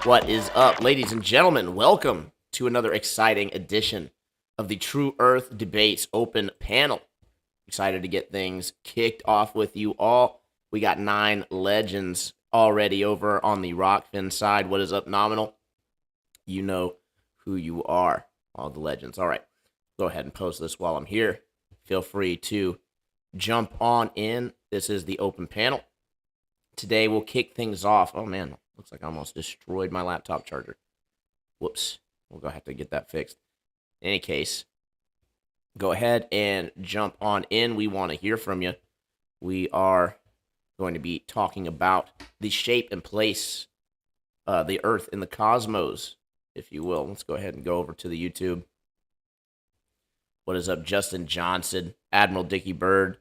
What is up, ladies and gentlemen? Welcome to another exciting edition of the True Earth Debates Open Panel. Excited to get things kicked off with you all. We got 9 legends already over on the Rockfin side. What is up, Nominal? You know who you are, all the legends. All right, go ahead and post this while I'm here. Feel free to jump on in. This is the open panel. Today we'll kick things off. Oh, man. Looks like I almost destroyed my laptop charger. Whoops. We'll go have to get that fixed. In any case, go ahead and jump on in. We want to hear from you. We are going to be talking about the shape and place, the Earth in the cosmos, if you will. Let's go ahead and go over to the YouTube. What is up, Justin Johnson, Admiral Dickie Bird,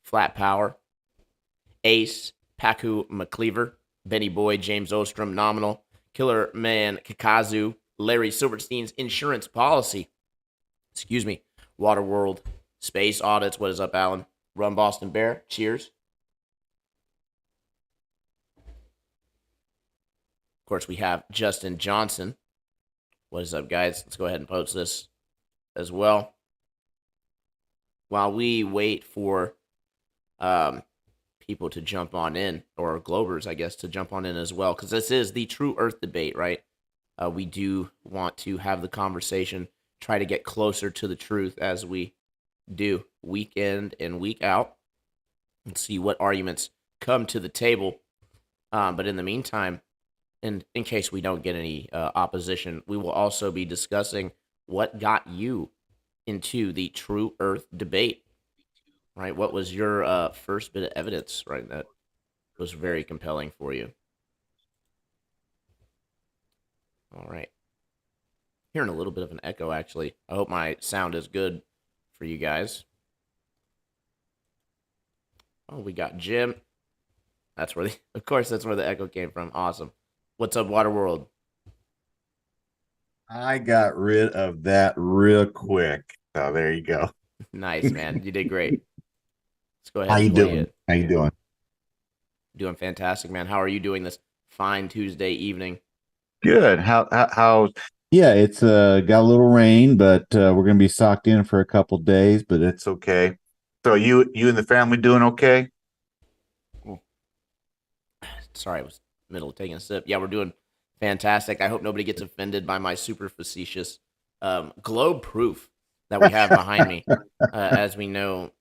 Flat Power, Ace, Paku McCleaver, Benny Boy, James Ostrom, Nominal, Killer Man Kakazu, Larry Silverstein's Insurance Policy, Waterworld, Space Audits, what is up, Alan? Run Boston Bear, cheers. Of course, we have Justin Johnson. What is up, guys? Let's go ahead and post this as well. While we wait for people to jump on in, or Globers, I guess, to jump on in as well, because this is the True Earth Debate, right? We do want to have the conversation, try to get closer to the truth as we do week in and week out, and see what arguments come to the table. But in the meantime, and in case we don't get any opposition, we will also be discussing what got you into the True Earth Debate. Right, what was your first bit of evidence, right, that was very compelling for you? All right. Hearing a little bit of an echo, actually. I hope my sound is good for you guys. Oh, we got Jim. That's where of course, that's where the echo came from. Awesome. What's up, Waterworld? I got rid of that real quick. Oh, there you go. Nice, man. You did great. Let's go ahead. How you and play doing? it. How you doing? Doing fantastic, man. How are you doing this fine Tuesday evening? Good. How? Yeah, it's got a little rain, but we're gonna be socked in for a couple days, but it's okay. So you and the family doing okay? Sorry, I was in the middle of taking a sip. Yeah, we're doing fantastic. I hope nobody gets offended by my super facetious globe proof that we have behind me. As we know,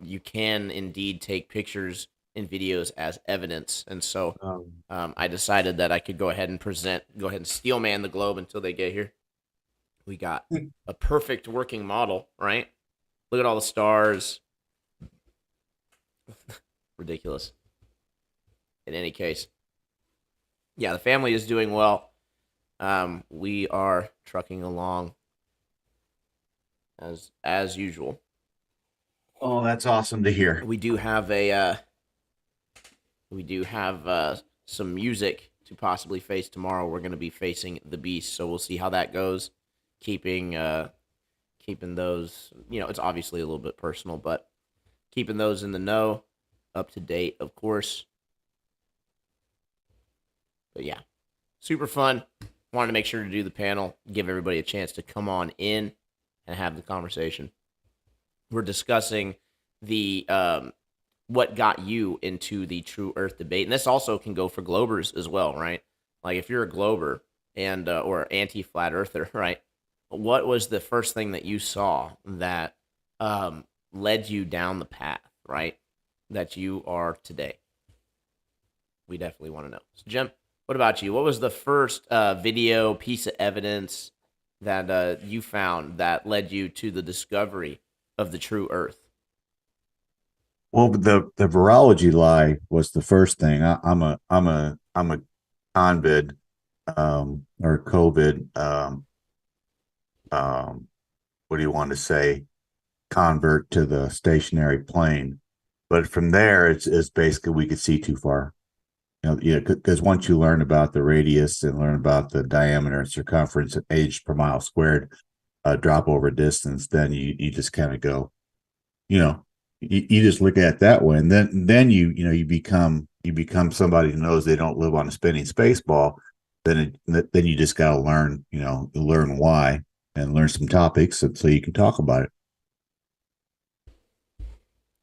you can indeed take pictures and videos as evidence. And so I decided that I could go ahead and steel man the globe until they get here. We got a perfect working model, right? Look at all the stars. Ridiculous. In any case, yeah, the family is doing well. We are trucking along as usual. Oh, that's awesome to hear. We do have some music to possibly face tomorrow. We're going to be facing the Beast, so we'll see how that goes. Keeping keeping those, it's obviously a little bit personal, but keeping those in the know, up to date, of course. But yeah, super fun. Wanted to make sure to do the panel, give everybody a chance to come on in and have the conversation. We're discussing the what got you into the true Earth debate, and this also can go for Globers as well, right? Like if you're a Glober and or anti-flat Earther, right? What was the first thing that you saw that led you down the path, right? That you are today. We definitely want to know. So, Jim, what about you? What was the first video piece of evidence that you found that led you to the discovery of the true Earth? Well, the virology lie was the first thing. I'm a convid or COVID what do you want to say, convert to the stationary plane. But from there, it's basically we could see too far. Because once you learn about the radius and learn about the diameter and circumference and age per mile squared, drop over distance, then you just kind of go, you just look at it that way, and then you become somebody who knows they don't live on a spinning space ball. Then you just got to learn why and learn some topics, and so you can talk about it.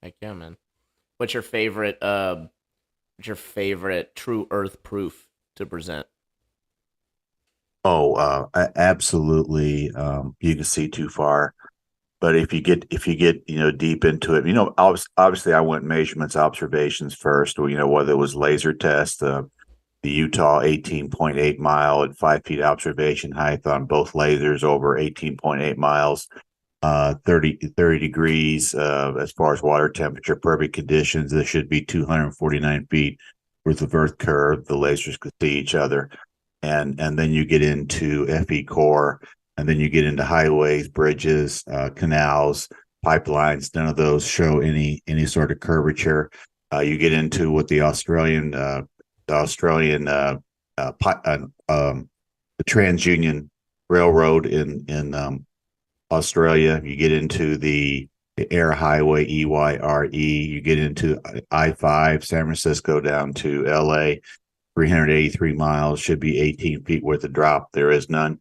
Heck yeah, man. What's your favorite? What's your favorite true Earth proof to present? Oh, absolutely. You can see too far, but if you get deep into it, obviously I went measurements, observations first, or whether it was laser test, the Utah 18.8 mile at 5 feet observation height on both lasers over 18.8 miles, 30 degrees as far as water temperature, perfect conditions. There should be 249 feet worth of Earth curve. The lasers could see each other. And then you get into FE core, and then you get into highways, bridges, canals, pipelines. None of those show any sort of curvature. You get into what the TransUnion Railroad in Australia. You get into the Air Highway EYRE. You get into I-5, San Francisco down to LA. 383 miles, should be 18 feet worth of drop. There is none.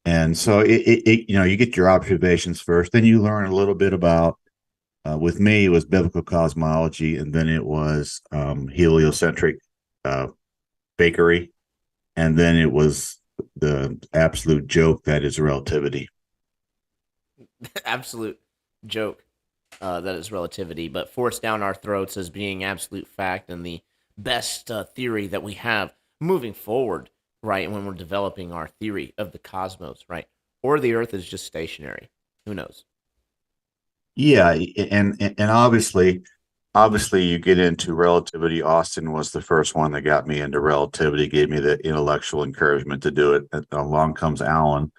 And so you get your observations first, then you learn a little bit about, with me, it was biblical cosmology, and then it was heliocentric fakery, and then it was the absolute joke that is relativity. Absolute joke that is relativity, but forced down our throats as being absolute fact and the best theory that we have moving forward, right? When we're developing our theory of the cosmos, right? Or the Earth is just stationary. Who knows? Yeah, and obviously you get into relativity. Austin was the first one that got me into relativity, gave me the intellectual encouragement to do it. And along comes Alan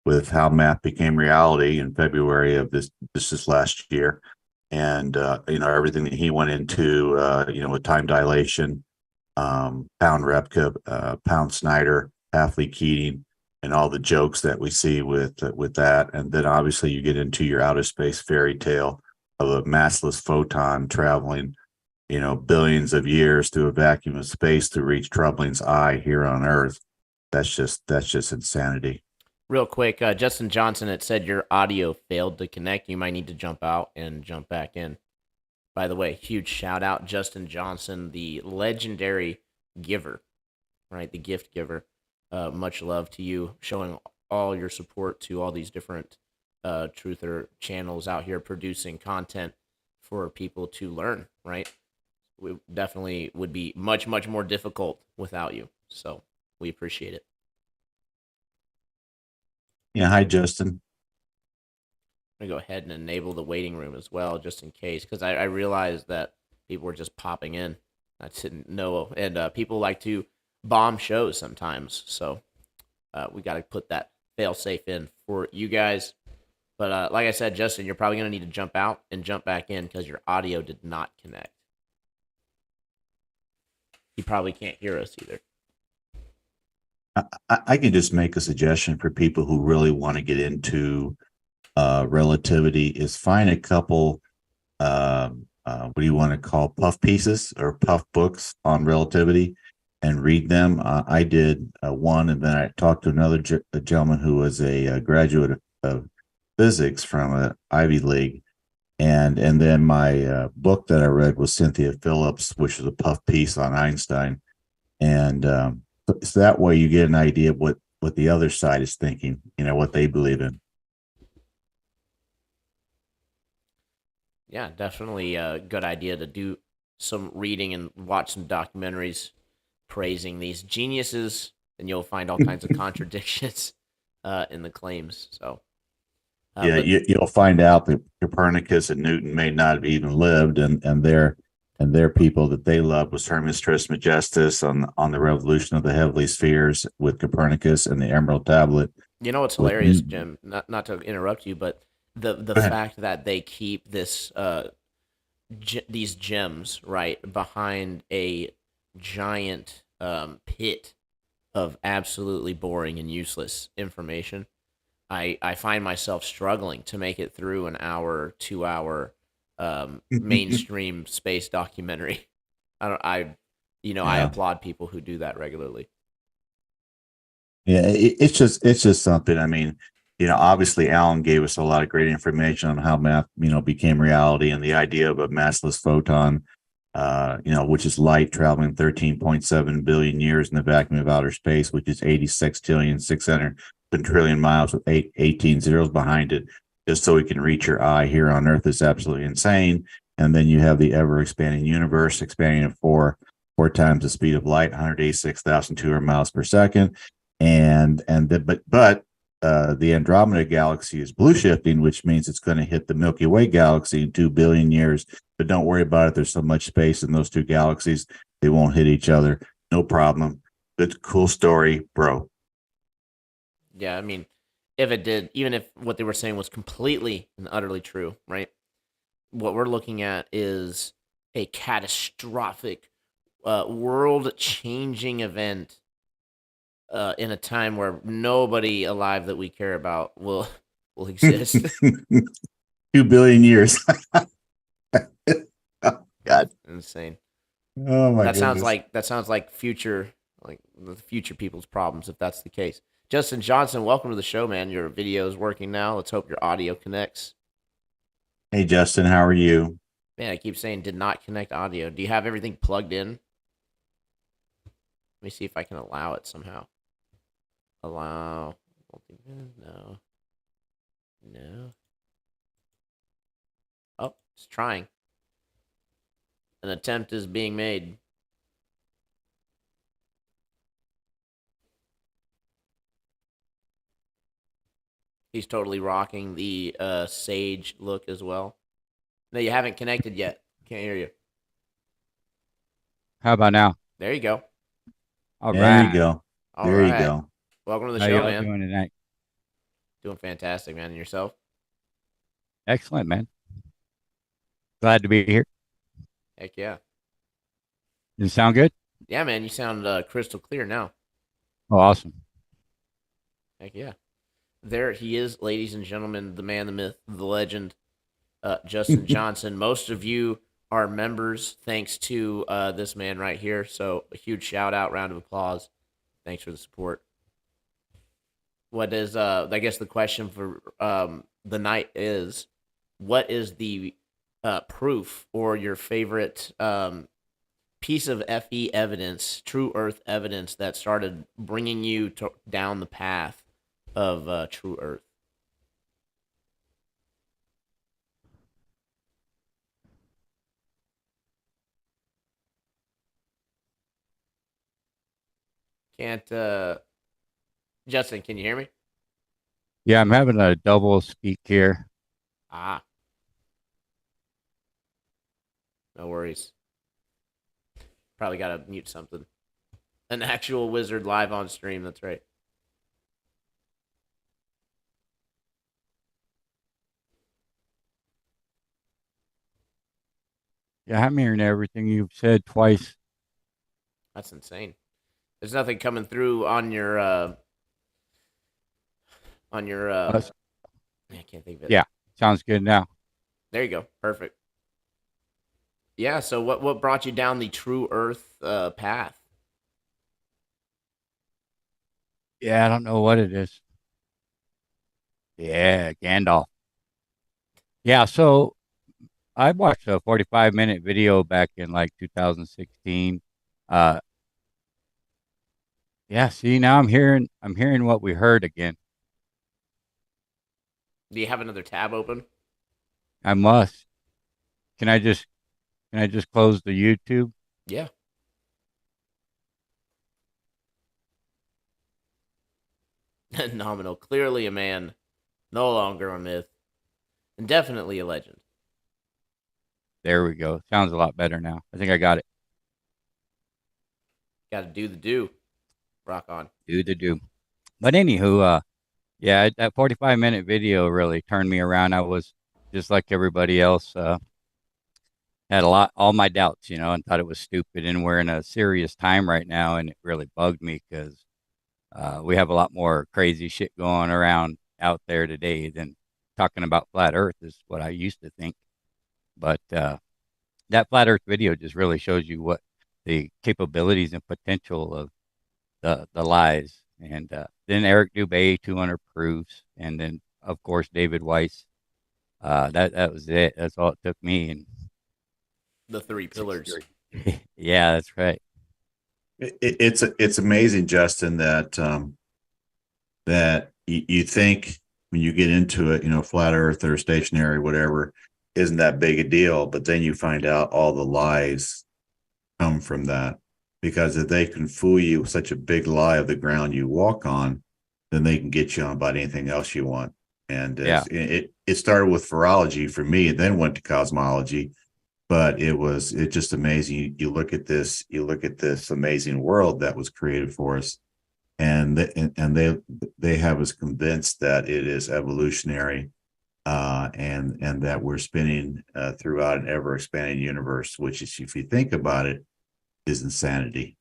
with how math became reality in February of this is last year. And everything that he went into, with time dilation, Pound Repka, Pound Snyder, Halfley Keating, and all the jokes that we see with that. And then obviously you get into your outer space fairy tale of a massless photon traveling, billions of years through a vacuum of space to reach Troubling's eye here on Earth. That's just insanity. Real quick, Justin Johnson had said your audio failed to connect. You might need to jump out and jump back in. By the way, huge shout out, Justin Johnson, the legendary giver, right? The gift giver. Much love to you, showing all your support to all these different truther channels out here producing content for people to learn, right? We definitely would be much, much more difficult without you. So we appreciate it. Yeah, hi, Justin. I'm going to go ahead and enable the waiting room as well, just in case, because I realized that people were just popping in. I didn't know. And people like to bomb shows sometimes. So we got to put that fail safe in for you guys. But like I said, Justin, you're probably going to need to jump out and jump back in because your audio did not connect. You probably can't hear us either. I can just make a suggestion for people who really want to get into relativity is find a couple, what do you want to call, puff pieces or puff books on relativity and read them. I did one, and then I talked to another a gentleman who was a graduate of physics from an Ivy League. And then my book that I read was Cynthia Phillips, which is a puff piece on Einstein. And so that way you get an idea of what the other side is thinking, what they believe in. Yeah, definitely a good idea to do some reading and watch some documentaries praising these geniuses, and you'll find all kinds of contradictions in the claims. So, Yeah, but you'll find out that Copernicus and Newton may not have even lived, and their people that they loved was Hermes Trismegistus on the revolution of the heavenly spheres with Copernicus, and the Emerald Tablet you know what's with hilarious, Newton. Jim? Not to interrupt you, but the Go ahead. fact that they keep this these gems right behind a giant pit of absolutely boring and useless information. I find myself struggling to make it through an hour, 2 hour mainstream space documentary. I don't, I Yeah. applaud people who do that regularly. Yeah, it's just something. I mean, obviously Alan gave us a lot of great information on how math, became reality, and the idea of a massless photon, which is light traveling 13.7 billion years in the vacuum of outer space, which is 86 trillion 600 trillion miles with 18 zeros behind it, just so we can reach your eye here on Earth is absolutely insane. And then you have the ever expanding universe expanding at four times the speed of light, 186,200 miles per second, but the Andromeda galaxy is blue shifting, which means it's going to hit the Milky Way galaxy in 2 billion years. But don't worry about it. There's so much space in those two galaxies, they won't hit each other. No problem. Good, cool story, bro. Yeah, I mean, if it did, even if what they were saying was completely and utterly true, right? What we're looking at is a catastrophic, world-changing event in a time where nobody alive that we care about will exist. 2 billion years. Oh, God. Insane. Oh my goodness. That sounds like future, like the future people's problems if that's the case. Justin Johnson, welcome to the show, man. Your video is working now. Let's hope your audio connects. Hey Justin, how are you? Man, I keep saying did not connect audio. Do you have everything plugged in? Let me see if I can allow it somehow. Allow. No. No. Oh, it's trying. An attempt is being made. He's totally rocking the sage look as well. No, you haven't connected yet. Can't hear you. How about now? There you go. All There you right. go. All There you right. go. Welcome to the How show, y'all man. doing tonight? Doing fantastic, man. And yourself? Excellent, man. Glad to be here. Heck yeah. Does it sound good? Yeah, man. You sound crystal clear now. Oh, awesome. Heck yeah. There he is, ladies and gentlemen, the man, the myth, the legend, Justin Johnson. Most of you are members thanks to this man right here. So a huge shout out, round of applause. Thanks for the support. What is I guess the question for the night is, what is the proof or your favorite piece of FE evidence, true Earth evidence that started bringing you down the path of true Earth? Can't Justin, can you hear me? Yeah, I'm having a double speak here. Ah, no worries. Probably gotta mute something. An actual wizard live on stream, that's right. Yeah, I'm hearing everything you've said twice. That's insane. There's nothing coming through on your Uh, I can't think of it. Yeah, sounds good now. There you go. Perfect. Yeah. So what brought you down the true Earth path? Yeah, I don't know what it is. Yeah, Gandalf. Yeah, so I watched a 45-minute video back in like 2016. Uh, yeah, see, now I'm hearing what we heard again. Do you have another tab open? I must. Can I just can I just close the YouTube? Yeah. Nominal. Clearly a man, no longer a myth, and definitely a legend. There we go. Sounds a lot better now. I think I got it. Got to do the do. Rock on. Do the do. But anywho, yeah, that 45-minute video really turned me around. I was just like everybody else, had all my doubts, and thought it was stupid. And we're in a serious time right now, and it really bugged me because we have a lot more crazy shit going around out there today than talking about flat Earth is what I used to think. But that flat Earth video just really shows you what the capabilities and potential of the lies. And then Eric Dubay, 200 proofs, and then of course David Weiss. That was it. That's all it took me. And The three pillars. yeah, that's right. It's amazing, Justin, that that you think when you get into it, flat Earth or stationary, whatever, isn't that big a deal, but then you find out all the lies come from that. Because if they can fool you with such a big lie of the ground you walk on, then they can get you on about anything else you want. And Yeah, it started with virology for me, and then went to cosmology. But it's just amazing. You look at this amazing world that was created for us, and they have us convinced that it is evolutionary, and that we're spinning throughout an ever expanding universe, which is, if you think about it, is insanity.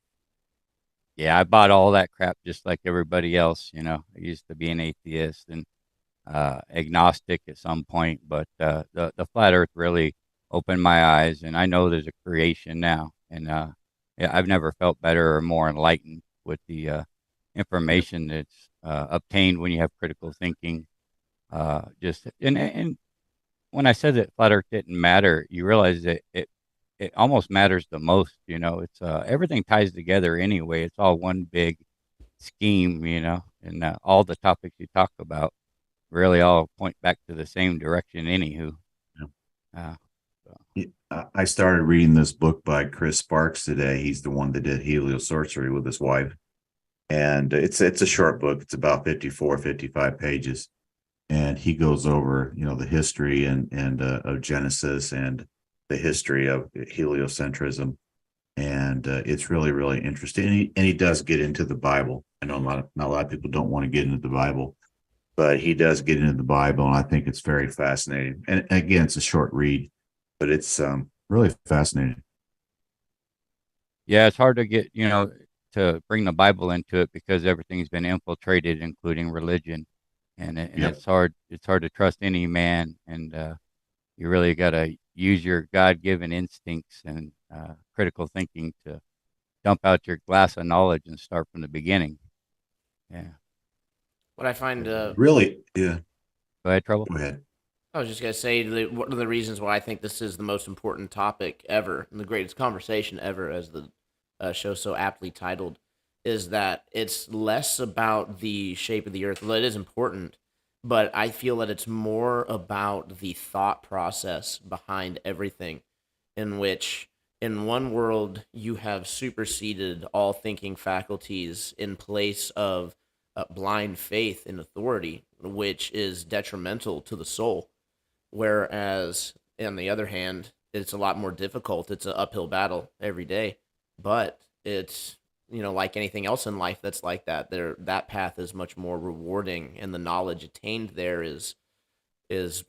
yeah. I bought all that crap just like everybody else. I used to be an atheist and agnostic at some point, but the flat Earth really opened my eyes, and I know there's a creation now, and yeah, I've never felt better or more enlightened with the Yep. information that's obtained when you have critical thinking. Just and when I said that flat Earth didn't matter, you realize that it almost matters the most. It's everything ties together anyway. It's all one big scheme, and all the topics you talk about really all point back to the same direction. Anywho, uh, so, I started reading this book by Chris Sparks today. He's the one that did heliosorcery with his wife. And it's a short book. It's about 54, 55 pages. And he goes over, the history and of Genesis, and the history of heliocentrism. And it's really, really interesting. And he does get into the Bible. I know not a lot of people don't want to get into the Bible, but he does get into the Bible, and I think it's very fascinating. And again, it's a short read, but it's really fascinating. yeah, it's hard to get to bring the Bible into it because everything's been infiltrated, including religion, and Yep. it's hard to trust any man, and you really got to use your God-given instincts and critical thinking to dump out your glass of knowledge and start from the beginning. Yeah. What I find, Really, yeah. Go ahead, Trouble. Go ahead. I was just gonna say one of the reasons why I think this is the most important topic ever and the greatest conversation ever, as the show so aptly titled, is that it's less about the shape of the Earth. Well, it is important, but I feel that it's more about the thought process behind everything, in which in one world you have superseded all thinking faculties in place of blind faith in authority, which is detrimental to the soul. Whereas, on the other hand, it's a lot more difficult. It's an uphill battle every day, but it's like anything else in life that's like that. That path is much more rewarding, and the knowledge attained there is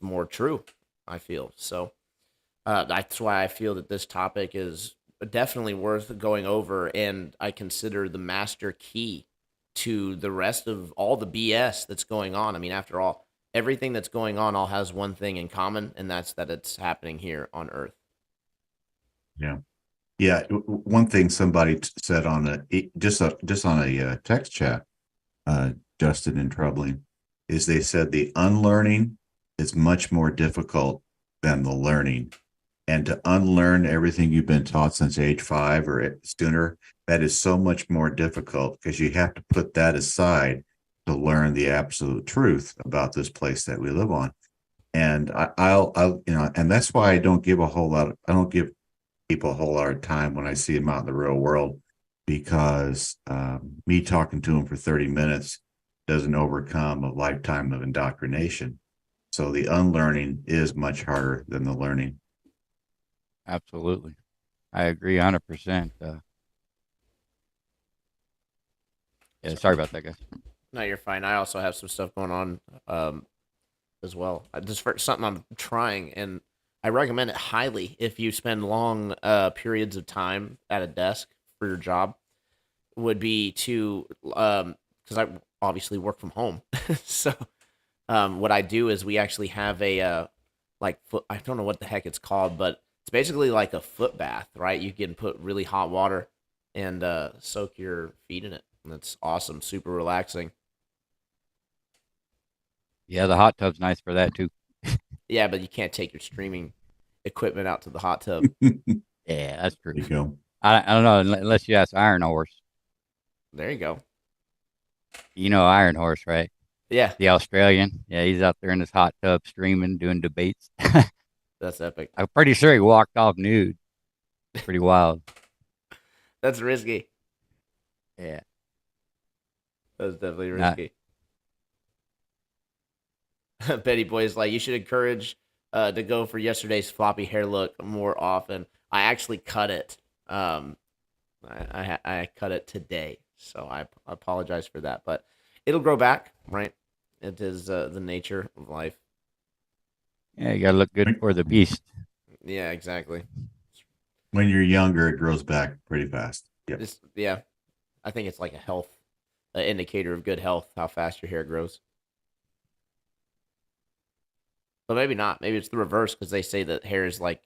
more true. I feel so. That's why I feel that this topic is definitely worth going over, and I consider the master key to the rest of all the BS that's going on. I mean, after all, everything that's going on all has one thing in common, and that's that it's happening here on Earth. Yeah. Yeah. One thing somebody said on just on a text chat, Justin and Troubling, is they said the unlearning is much more difficult than the learning. And to unlearn everything you've been taught since age 5 or sooner, that is so much more difficult because you have to put that aside to learn the absolute truth about this place that we live on. And I'll and that's why I don't give people a whole lot of time when I see them out in the real world, because me talking to them for 30 minutes doesn't overcome a lifetime of indoctrination. So the unlearning is much harder than the learning. Absolutely. I agree 100%. Yeah, sorry about that, guys. No, you're fine. I also have some stuff going on as well. Just for something I'm trying, and I recommend it highly if you spend long periods of time at a desk for your job. Would be to because I obviously work from home, so what I do is we actually have a like foot. I don't know what the heck it's called, but it's basically like a foot bath, right? You can put really hot water and soak your feet in it. And that's awesome, super relaxing. Yeah, the hot tub's nice for that too. Yeah, but you can't take your streaming equipment out to the hot tub. Yeah, that's true. There you go. I don't know unless you ask Iron Horse. There you go. You know Iron Horse, right? Yeah, The Australian. Yeah, he's out there in his hot tub streaming, doing debates. that's epic. I'm pretty sure he walked off nude. Pretty wild. That's risky. Yeah. That's definitely Not, risky. Betty Boy's like, you should encourage to go for yesterday's floppy hair look more often. I actually cut it. I cut it today, so I apologize for that, but it'll grow back, right? It is the nature of life. yeah, you gotta look good for the beast. Yeah, exactly. When you're younger, it grows back pretty fast. Yep. Yeah, I think it's like a health indicator of good health, how fast your hair grows. But maybe not. Maybe it's the reverse because they say that hair is like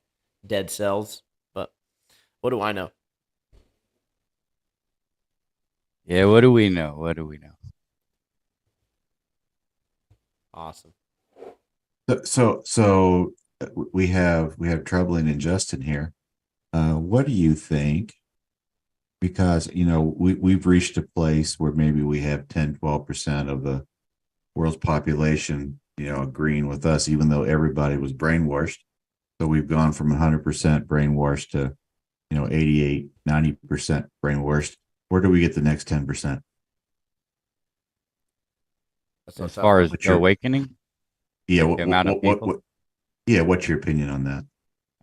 dead cells. But what do I know? Yeah, what do we know? What do we know? Awesome. So we have Troubling and Justin here. What do you think? Because we've reached a place where maybe we have 10-12% of the world's population agreeing with us, even though everybody was brainwashed. So we've gone from 100% brainwashed to 88-90% brainwashed. Where do we get the next 10%? As far as What's your awakening, yeah like the amount of people. what's your opinion on that?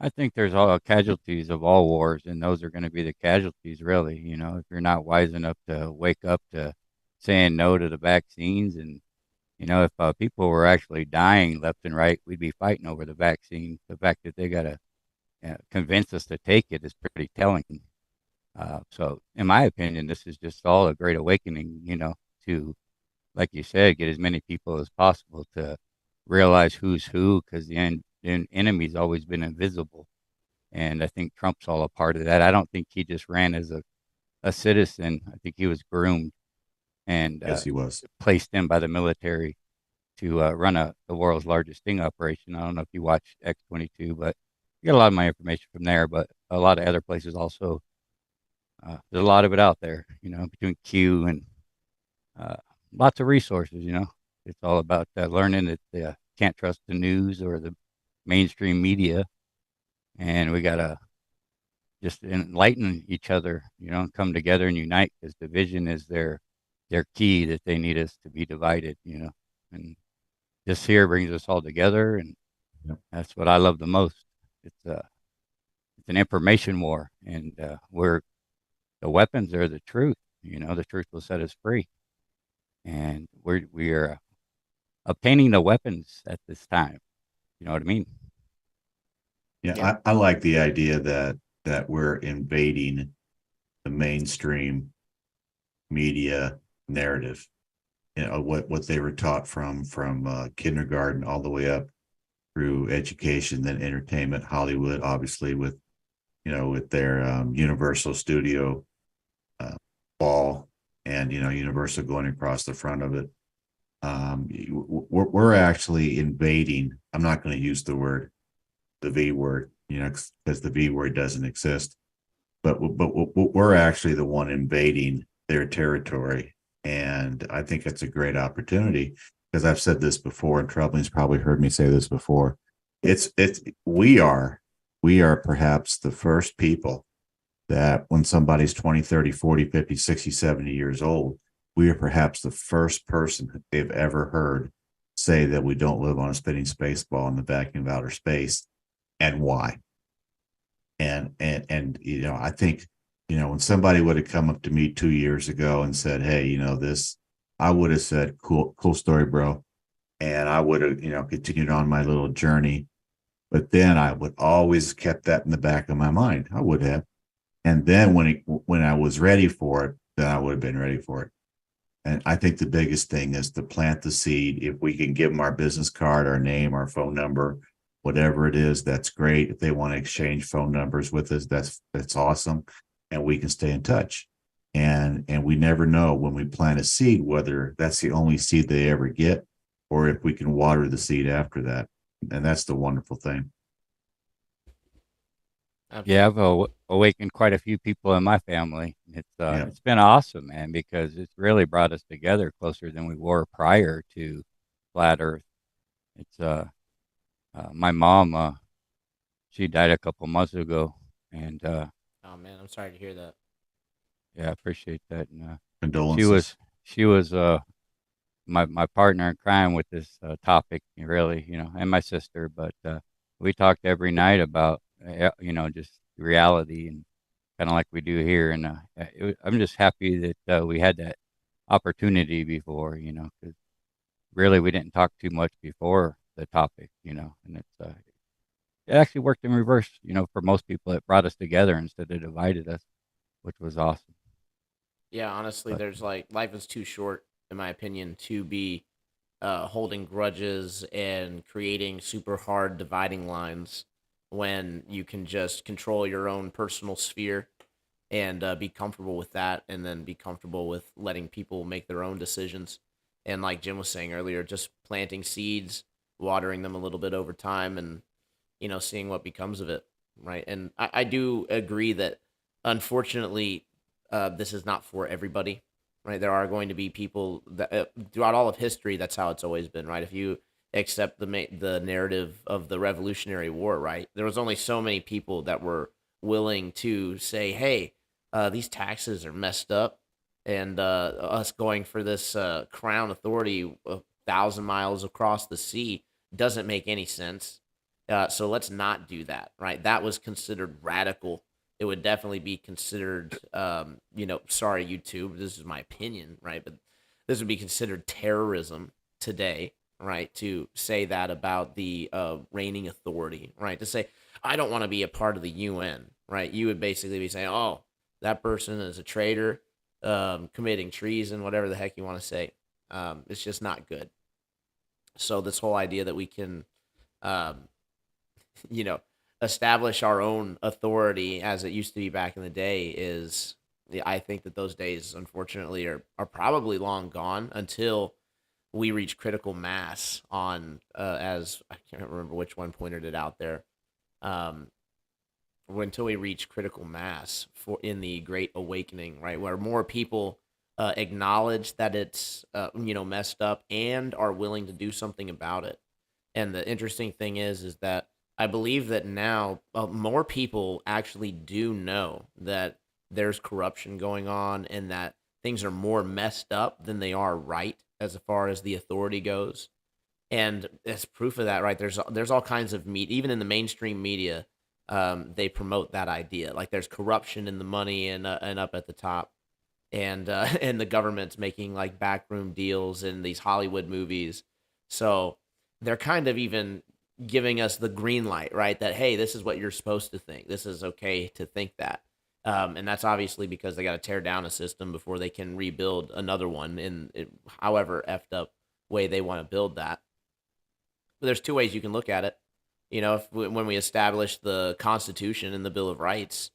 I think there's all casualties of all wars, and those are going to be the casualties, really. If you're not wise enough to wake up to saying no to the vaccines, and if people were actually dying left and right, we'd be fighting over the vaccine. The fact that they got to convince us to take it is pretty telling. So, in my opinion, this is just all a great awakening. To, like you said, get as many people as possible to realize who's who, because the enemy's always been invisible. And I think Trump's all a part of that. I don't think he just ran as a citizen. I think he was groomed and Yes, he was. placed in by the military to run the world's largest sting operation. I don't know if you watch X-22, but you get a lot of my information from there, but a lot of other places also. There's a lot of it out there, between Q and lots of resources. It's all about learning that can't trust the news or the mainstream media, and we gotta just enlighten each other, and come together and unite, because division is their key, that they need us to be divided, and this here brings us all together, and Yep. that's what I love the most. It's an information war, and where the weapons are the truth. The truth will set us free, and we are obtaining the weapons at this time. You know what I mean? Yeah, Yeah. I like the idea that we're invading the mainstream media narrative. what they were taught from kindergarten all the way up through education, then entertainment, Hollywood, obviously with their Universal Studio ball, and Universal going across the front of it. We're actually invading. I'm not going to use the V word, because the V word doesn't exist. But we're actually the one invading their territory, and I think it's a great opportunity, because I've said this before, and Troubling's probably heard me say this before. It's we are perhaps the first people that, when somebody's 20, 30, 40, 50, 60, 70 years old, we are perhaps the first person they've ever heard say that we don't live on a spinning space ball in the vacuum of outer space, and why. And I think, when somebody would have come up to me 2 years ago and said, hey, this, I would have said, cool story, bro. And I would have, continued on my little journey. But then I would always kept that in the back of my mind. I would have. And then when I was ready for it, then I would have been ready for it. And I think the biggest thing is to plant the seed. If we can give them our business card, our name, our phone number, whatever it is, that's great. If they want to exchange phone numbers with us, that's awesome. And we can stay in touch. And we never know, when we plant a seed, whether that's the only seed they ever get, or if we can water the seed after that. And that's the wonderful thing. Yeah, I've awakened quite a few people in my family. Yeah. It's been awesome, man, because it's really brought us together closer than we were prior to flat Earth. It's my mom, she died a couple months ago, and Oh man, I'm sorry to hear that. yeah, I appreciate that. And she Condolences. was she was my partner in crime with this topic, really, and my sister. But we talked every night about just reality, and kind of like we do here. And I'm just happy that we had that opportunity before, because really we didn't talk too much before the topic, and it actually worked in reverse, for most people. It brought us together instead of divided us, which was awesome. Yeah, honestly, But there's like, life is too short, in my opinion, to be holding grudges and creating super hard dividing lines when you can just control your own personal sphere and be comfortable with that, and then be comfortable with letting people make their own decisions. And like Jim was saying earlier, just planting seeds, watering them a little bit over time, and seeing what becomes of it, right? And I do agree that, unfortunately, this is not for everybody, right? There are going to be people that, throughout all of history, that's how it's always been, right? If you accept the narrative of the Revolutionary War, right, there was only so many people that were willing to say, hey, these taxes are messed up, and us going for this crown authority 1,000 miles across the sea doesn't make any sense. So let's not do that, right? That was considered radical. It would definitely be considered, sorry, YouTube, this is my opinion, right? But this would be considered terrorism today, right? To say that about the reigning authority, right? To say, I don't want to be a part of the UN, right? You would basically be saying, oh, that person is a traitor, committing treason, whatever the heck you want to say. It's just not good. So this whole idea that we can, um, you know, establish our own authority as it used to be back in the day is, yeah, I think that those days, unfortunately, are probably long gone until we reach critical mass on, as I can't remember which one pointed it out there, um, until we reach critical mass for in the Great Awakening, right, where more people acknowledge that it's messed up and are willing to do something about it. And the interesting thing is that I believe that now more people actually do know that there's corruption going on, and that things are more messed up than they are right as far as the authority goes. And as proof of that, right, there's all kinds of media, even in the mainstream media, they promote that idea. Like, there's corruption in the money and up at the top, and and the government's making like backroom deals in these Hollywood movies. So they're kind of even giving us the green light, right? That, hey, this is what you're supposed to think. This is okay to think that. And that's obviously because they got to tear down a system before they can rebuild another one in however effed up way they want to build that. But there's two ways you can look at it. When we established the Constitution and the Bill of Rights,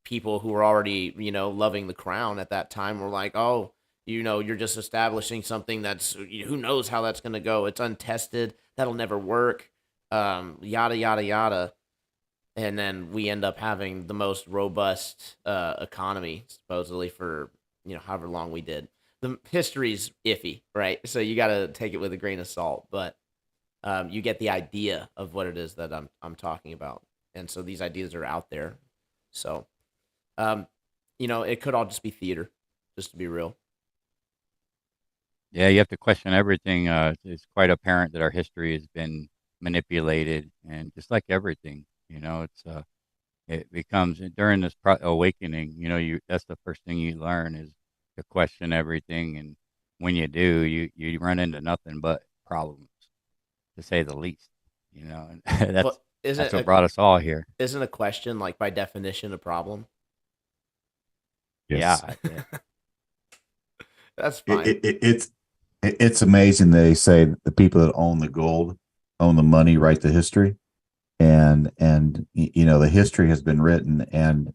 people who were already, loving the crown at that time were like, oh, you're just establishing something that's, who knows how that's going to go. It's untested. That'll never work. Yada, yada, yada. And then we end up having the most robust economy, supposedly, for, however long we did. The history's iffy, right? So you got to take it with a grain of salt. But you get the idea of what it is that I'm talking about, and so these ideas are out there. So, it could all just be theater, just to be real. Yeah, you have to question everything. It's quite apparent that our history has been manipulated, and just like everything, it becomes during this awakening. That's the first thing you learn is to question everything, and when you do, you run into nothing but problems, to say the least. And that's Well, isn't what a brought us all here. isn't a question, like, by definition, a problem? Yes. Yeah, That's fine. It's amazing they say that the people that own the gold own the money, write the history, and the history has been written, and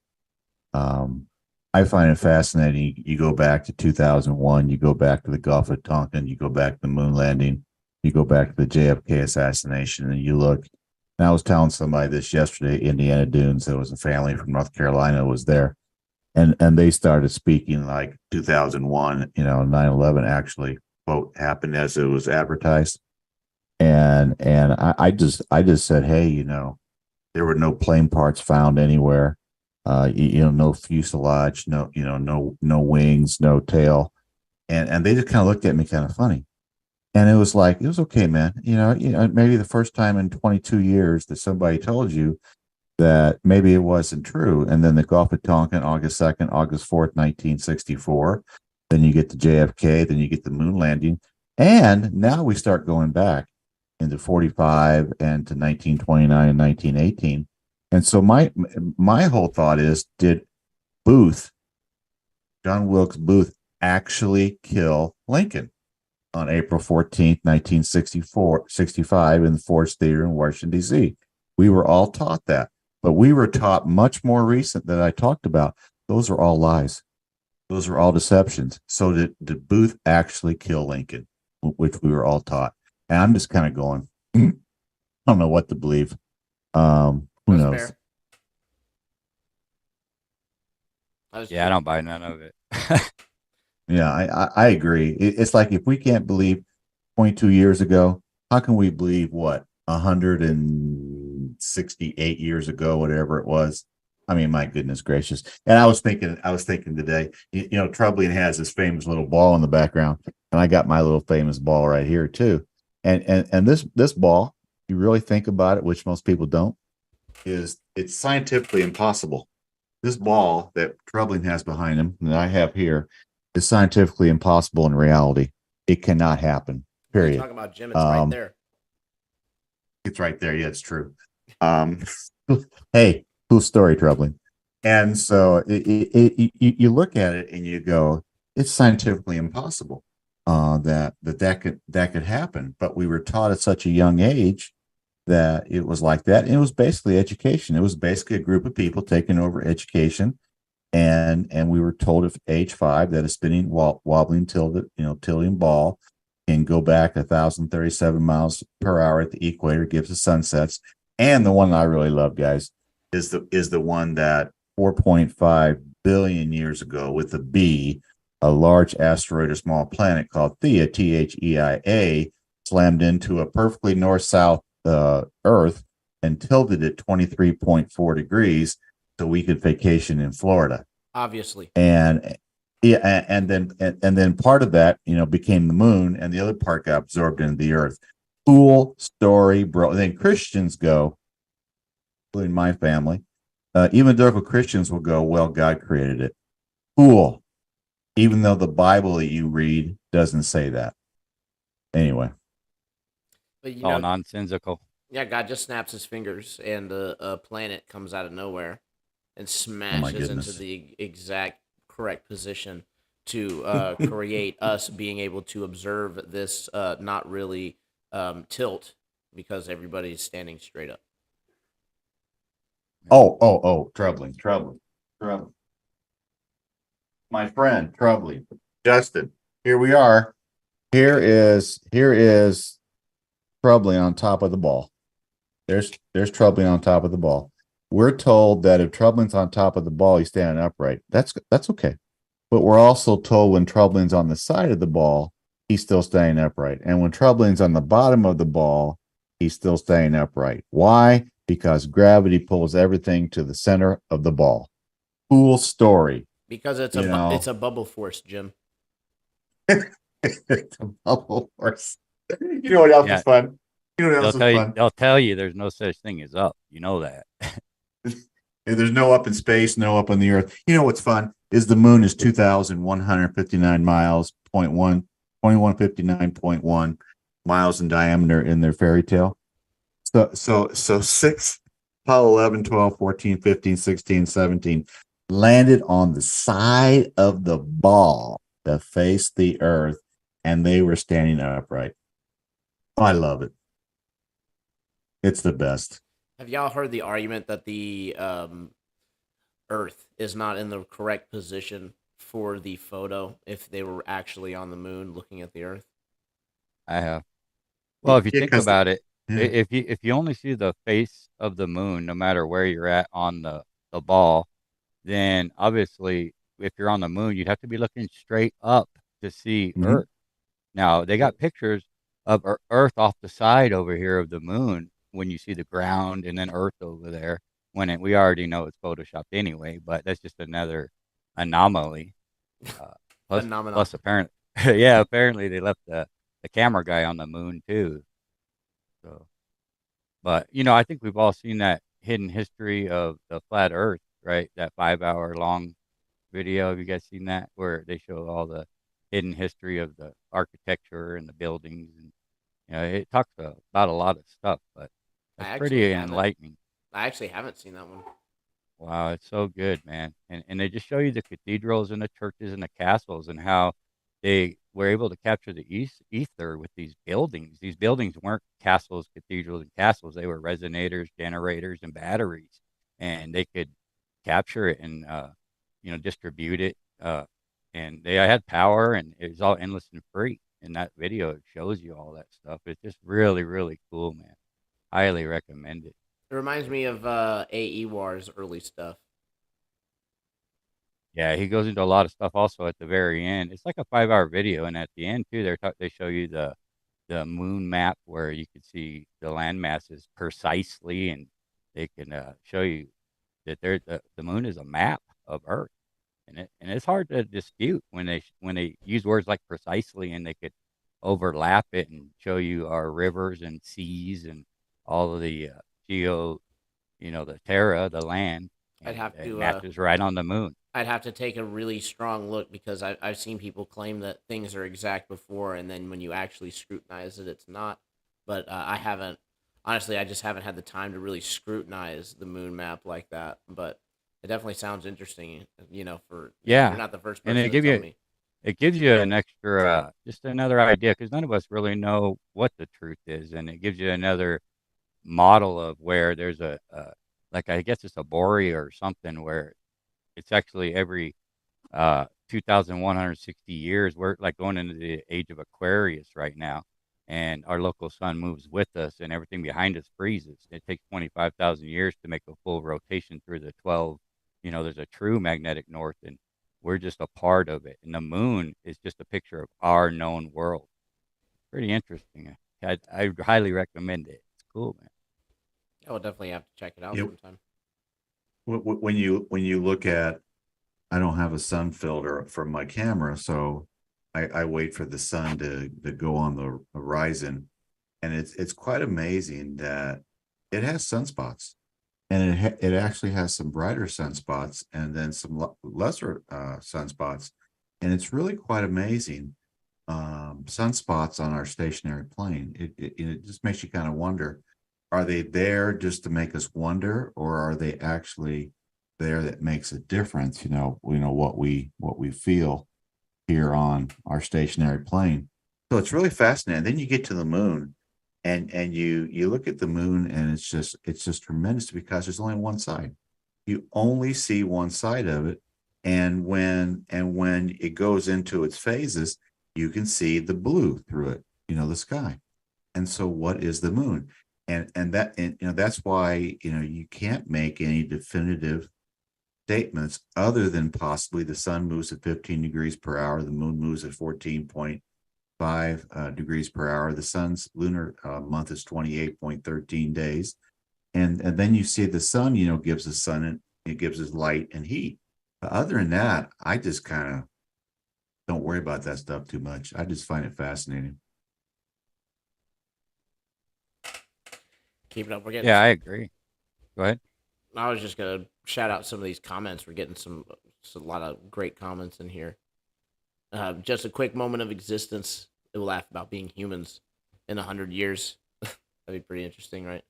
I find it fascinating. You go back to 2001, you go back to the Gulf of Tonkin, you go back to the moon landing, you go back to the JFK assassination, and you look. And I was telling somebody this yesterday, Indiana Dunes. There was a family from North Carolina was there, and they started speaking like 2001. 9/11 actually quote happened as it was advertised, and I just said, hey, there were no plane parts found anywhere. No fuselage, no wings, no tail, and they just kind of looked at me kind of funny. And it was like, it was okay, man. Maybe the first time in 22 years that somebody told you that maybe it wasn't true. And then the Gulf of Tonkin, August 2nd, August 4th, 1964. Then you get the JFK, then you get the moon landing. And now we start going back into 45 and to 1929 and 1918. And so my whole thought is, did John Wilkes Booth, actually kill Lincoln on April 14th, 1965 in the Ford's Theater in Washington, D.C.? We were all taught that, but we were taught much more recent that I talked about. Those are all lies. Those are all deceptions. So did Booth actually kill Lincoln, which we were all taught? And I'm just kind of going, I don't know what to believe. Who That's knows? fair. I don't buy none of it. Yeah, I agree. It's like, if we can't believe 22 years ago, how can we believe what 168 years ago, whatever it was? I mean, my goodness gracious. And I was thinking today, Troubling has this famous little ball in the background, and I got my little famous ball right here too. And this ball, you really think about it, which most people don't, it's scientifically impossible. This ball that Troubling has behind him, that I have here, is scientifically impossible in reality. It cannot happen. Period. You're talking about Jim, it's right there. It's right there. Yeah, it's true. Hey, cool story, Troubling. And so you look at it and you go, it's scientifically impossible that could happen. But we were taught at such a young age that it was like that. And it was basically education. It was basically a group of people taking over education. And we were told at age 5 that a spinning wobbling tilting ball can go back 1,037 miles per hour at the equator, gives the sunsets. And the one I really love, guys, is the one that 4.5 billion years ago, with a B, a large asteroid or small planet called Theia, Theia, slammed into a perfectly north-south Earth and tilted it 23.4 degrees so we could vacation in Florida. Obviously. And yeah, and then part of that, became the moon, and the other part got absorbed into the Earth. Cool story, bro. Then Christians go, including my family, evangelical Christians will go, well, God created it. Cool. Even though the Bible that you read doesn't say that. Anyway. But All nonsensical. Yeah, God just snaps his fingers and a planet comes out of nowhere. and smashes into goodness. the exact correct position to create us being able to observe this not really tilt because everybody's standing straight up. Troubling. My friend, troubling. Justin, here we are. Here is troubling on top of the ball. There's troubling on top of the ball. We're told that if troubling's on top of the ball, he's standing upright. That's okay. But we're also told when troubling's on the side of the ball, he's still staying upright. And when troubling's on the bottom of the ball, he's still staying upright. Why? Because gravity pulls everything to the center of the ball. Cool story. Because it's a bubble force, Jim. It's a bubble force. You know what else is fun? You know what else is fun? They'll tell you there's no such thing as up. You know that. There's no up in space, no up on the earth. You know what's fun is the moon is 2,159 miles, 2159.1 miles in diameter in their fairy tale. So 6, Apollo 11, 12, 14, 15, 16, 17 landed on the side of the ball that faced the earth, and they were standing upright. I love it. It's the best. Have y'all heard the argument that the Earth is not in the correct position for the photo if they were actually on the moon looking at the Earth? I have. Well, if you think about it, yeah. if you only see the face of the moon, no matter where you're at on the ball, then obviously if you're on the moon, you'd have to be looking straight up to see Earth. Now they got pictures of Earth off the side over here of the moon when you see the ground and then Earth over there. We already know it's photoshopped anyway, but that's just another anomaly. Plus apparently, apparently they left the camera guy on the moon too. So, but I think we've all seen that hidden history of the flat Earth, right? That 5-hour long video. Have you guys seen that where they show all the hidden history of the architecture and the buildings? And it talks about a lot of stuff, but it's pretty enlightening. I actually haven't seen that one. Wow, it's so good, man. And they just show you the cathedrals and the churches and the castles and how they were able to capture the ether with these buildings. These buildings weren't castles, cathedrals, and castles. They were resonators, generators, and batteries. And they could capture it and, distribute it. And they had power, and it was all endless and free. In that video, it shows you all that stuff. It's just really, really cool, man. Highly recommend it. It reminds me of AEWAR's early stuff. Yeah, he goes into a lot of stuff also at the very end. It's like a 5-hour video, and at the end too, they show you the moon map where you can see the land masses precisely, and they can show you that the moon is a map of Earth, and it's hard to dispute when they use words like precisely, and they could overlap it and show you our rivers and seas and all of the the terra, the land. I'd have to matches right on the moon. I'd have to take a really strong look because I've seen people claim that things are exact before, and then when you actually scrutinize it, it's not. But I haven't. Honestly, I just haven't had the time to really scrutinize the moon map like that. But it definitely sounds interesting. You're not the first person to tell me. It gives you an extra, just another idea, because none of us really know what the truth is, and it gives you another model of where there's I guess it's a Borea or something where it's actually every 2,160 years. We're like going into the age of Aquarius right now, and our local sun moves with us, and everything behind us freezes. It takes 25,000 years to make a full rotation through the 12. There's a true magnetic north, and we're just a part of it. And the moon is just a picture of our known world. Pretty interesting. I highly recommend it. It's cool, man. I'll definitely have to check it out sometime. When you look at, I don't have a sun filter from my camera, so I wait for the sun to go on the horizon, and it's quite amazing that it has sunspots, and it actually has some brighter sunspots and then some lesser sunspots, and it's really quite amazing. Sunspots on our stationary plane, it just makes you kind of wonder, are they there just to make us wonder, or are they actually there that makes a difference. What we feel here on our stationary plane. So it's really fascinating. Then you get to the moon, and you look at the moon, and it's just tremendous because there's only one side. You only see one side of it, and when it goes into its phases, you can see the blue through it. The sky. And so, what is the moon? And that's why you can't make any definitive statements other than possibly the sun moves at 15 degrees per hour, the moon moves at 14.5 degrees per hour, the sun's lunar month is 28.13 days, and then you see the sun gives the sun, and it gives us light and heat. But other than that, I just kind of don't worry about that stuff too much. I just find it fascinating. Keep it up. We're getting. Yeah, I agree. Go ahead. I was just gonna shout out some of these comments. We're getting a lot of great comments in here. Just a quick moment of existence. It will laugh about being humans in 100 years. That'd be pretty interesting, right?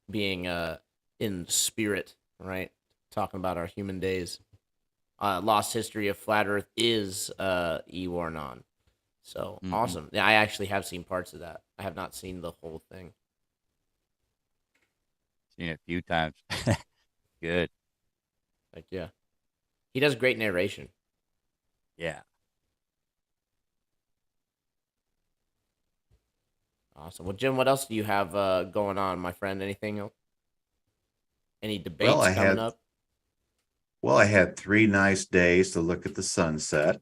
Being in spirit, right? Talking about our human days. Lost history of flat Earth is Ewarnon. So awesome. Yeah, I actually have seen parts of that. I have not seen the whole thing. Seen it a few times. Good. Like, yeah. He does great narration. Yeah. Awesome. Well, Jim, what else do you have going on, my friend? Anything else? Any debates coming up? Well, I had 3 nice days to look at the sunset.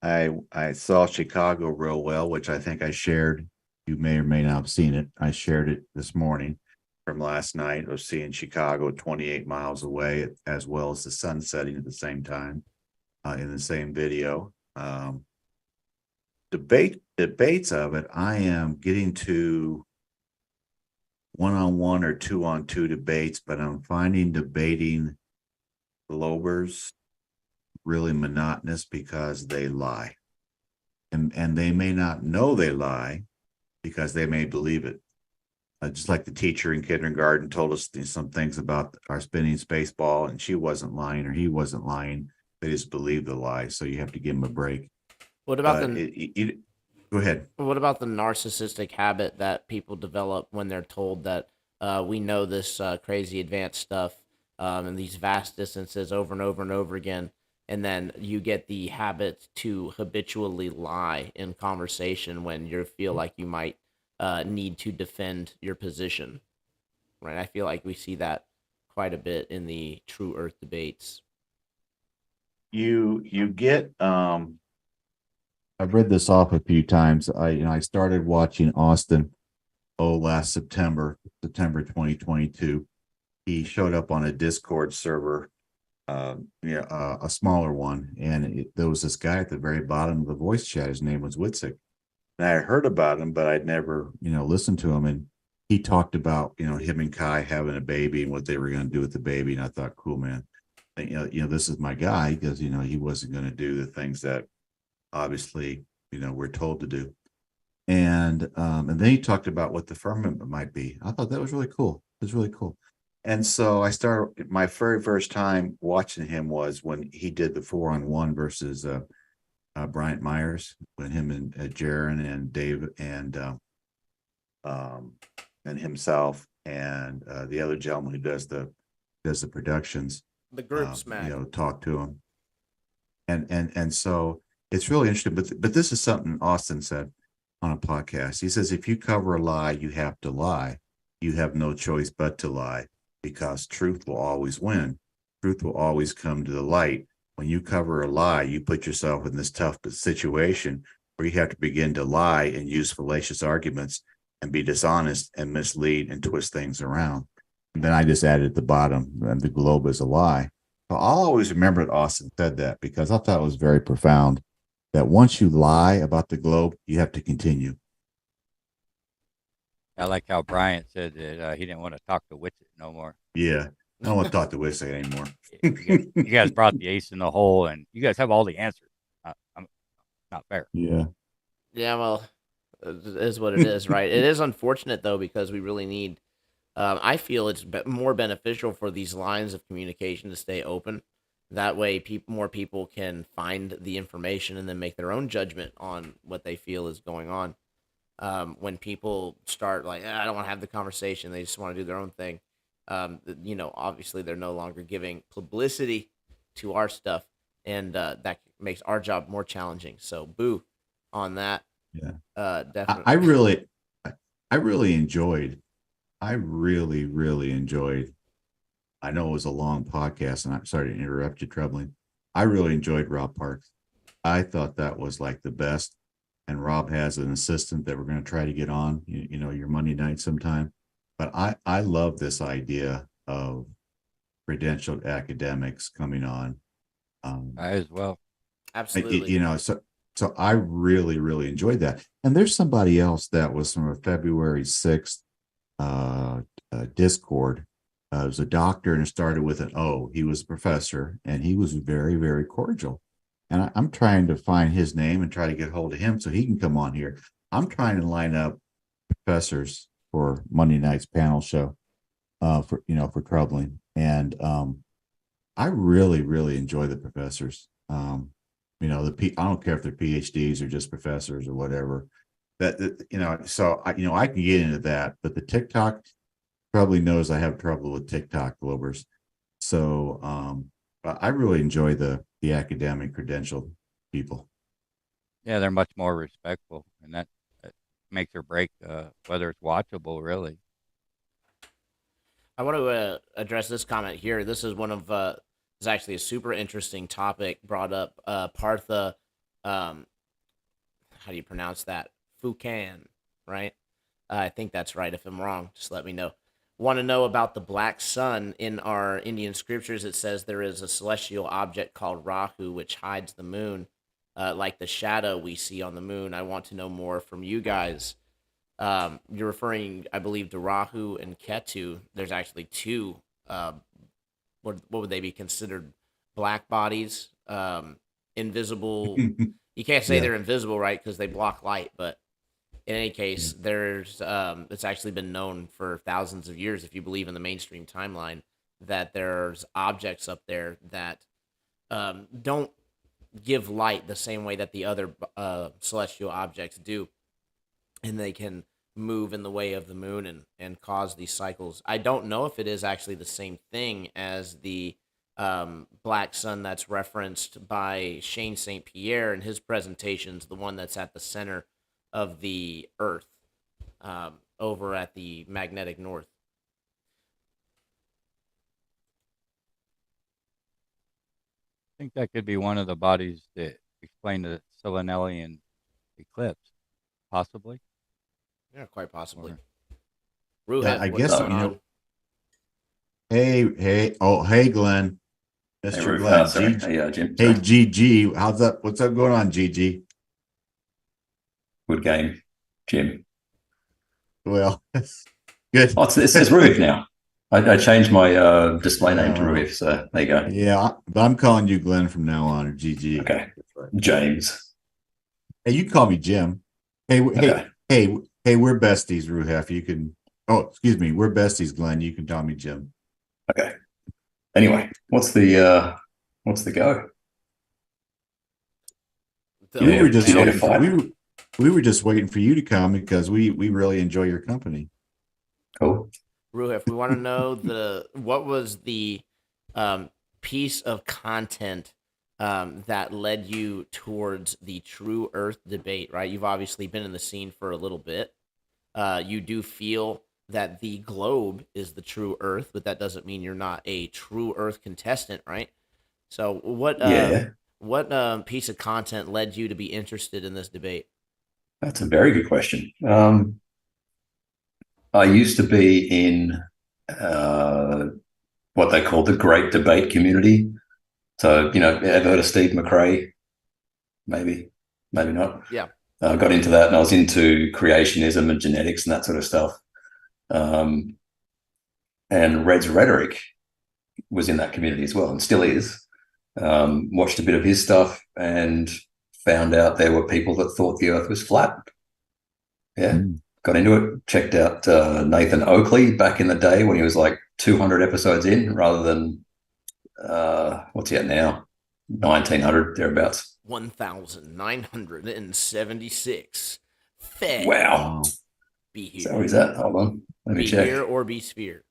I saw Chicago real well, which I think I shared. You may or may not have seen it. I shared it this morning from last night of seeing Chicago 28 miles away, as well as the sun setting at the same time in the same video. Debates of it, I am getting to one-on-one or two-on-two debates, but I'm finding debating globers really monotonous because they lie. And they may not know they lie because they may believe it. Just like the teacher in kindergarten told us some things about our spinning space ball, and she wasn't lying or he wasn't lying. They just believe the lie. So you have to give them a break. What about go ahead. What about the narcissistic habit that people develop when they're told that we know this crazy advanced stuff and these vast distances over and over and over again, and then you get the habit to habitually lie in conversation when you feel like you might need to defend your position, right? I feel like we see that quite a bit in the True Earth debates. You get I've read this off a few times. I started watching Austin last September 2022. He showed up on a Discord server, a smaller one, and there was this guy at the very bottom of the voice chat. His name was Witzik. And I heard about him, but I'd never, listened to him. And he talked about, him and Kai having a baby and what they were going to do with the baby. And I thought, cool, man. This is my guy because, he wasn't going to do the things that obviously, we're told to do. And then he talked about what the firmament might be. I thought that was really cool. It was really cool. And so I started, my very first time watching him was when he did the 4-on-1 versus Bryant Myers, when him and Jaron and Dave and himself and the other gentleman who does the productions, The group smack. talk to him, and so it's really interesting. But this is something Austin said on a podcast. He says, if you cover a lie, you have to lie. You have no choice but to lie because truth will always win. Truth will always come to the light. When you cover a lie, you put yourself in this tough situation where you have to begin to lie and use fallacious arguments and be dishonest and mislead and twist things around. And then I just added at the bottom, and the globe is a lie. But I'll always remember that Austin said that because I thought it was very profound that once you lie about the globe, you have to continue. I like how Bryant said that he didn't want to talk to Witcher no more. Yeah. I don't want to talk to Witcher anymore. You guys brought the ace in the hole, and you guys have all the answers. I'm not fair. Yeah. Yeah, well, it is what it is, right? It is unfortunate though because we really need I feel it's more beneficial for these lines of communication to stay open. That way, more people can find the information and then make their own judgment on what they feel is going on. When people start like, I don't want to have the conversation, they just want to do their own thing. Obviously, they're no longer giving publicity to our stuff, and that makes our job more challenging. So, boo on that. Yeah. Definitely. I really enjoyed. I really enjoyed. I know it was a long podcast, and I'm sorry to interrupt you, Trebling. I really enjoyed Rob Parks. I thought that was like the best. And Rob has an assistant that we're going to try to get on, your Monday night sometime. But I love this idea of credentialed academics coming on. I as well. Absolutely. So I really enjoyed that. And there's somebody else that was from a February 6th Discord. It was a doctor and it started with an O. He was a professor and he was very cordial. And I'm trying to find his name and try to get hold of him so he can come on here. I'm trying to line up professors for Monday night's panel show for Troubling. And I really enjoy the professors. I don't care if they're PhDs or just professors or whatever. So I can get into that, but the TikTok probably knows I have trouble with TikTok Globers. So I really enjoy the academic credentialed people. Yeah, they're much more respectful, and that makes or break whether it's watchable, really. I want to address this comment here. This is is actually a super interesting topic brought up. Partha, how do you pronounce that? Fukan, right? I think that's right. If I'm wrong, just let me know. Want to know about the black sun? In our Indian scriptures, it says there is a celestial object called Rahu, which hides the moon, like the shadow we see on the moon. I want to know more from you guys. You're referring, I believe, to Rahu and Ketu. There's actually two. What would they be considered? Black bodies, invisible. You can't say they're invisible, right? Because they block light. But in any case, there's it's actually been known for thousands of years, if you believe in the mainstream timeline, that there's objects up there that don't give light the same way that the other celestial objects do, and they can move in the way of the moon and cause these cycles. I don't know if it is actually the same thing as the black sun that's referenced by Shane St. Pierre in his presentations, the one that's at the center of the Earth over at the magnetic north. I think that could be one of the bodies that explain the Selenelian eclipse, possibly. Yeah, quite possibly. I guess Hey, Glenn, Mr. Glenn, Jim. Hey, GG, how's that? What's up going on, GG? Good game, Jim. Well, good. Oh, it says Ruif now. I changed my display name to Ruif, so there you go. Yeah, but I'm calling you Glenn from now on, or GG. Okay, James. Hey, you can call me Jim. Hey, we're besties, Ruhef. You can. Oh, excuse me, we're besties, Glenn. You can call me Jim. Okay. Anyway, what's the go? We were just waiting for you to come because we really enjoy your company. Cool. Ruhef, we want to know what was the piece of content that led you towards the true Earth debate, right? You've obviously been in the scene for a little bit. You do feel that the globe is the true Earth, but that doesn't mean you're not a true Earth contestant, right? So what piece of content led you to be interested in this debate? That's a very good question. I used to be in what they call the Great Debate community. So, ever heard of Steve McRae? Maybe not. Yeah. I got into that, and I was into creationism and genetics and that sort of stuff. And Red's Rhetoric was in that community as well, and still is. Watched a bit of his stuff and found out there were people that thought the Earth was flat. Yeah. got into it. Checked out Nathan Oakley back in the day when he was like 200 episodes in, rather than what's he at now? 1900 thereabouts. 1,976. Fed. Wow. Be here. So is that? Hold on. Let me Be check. here or be sphere.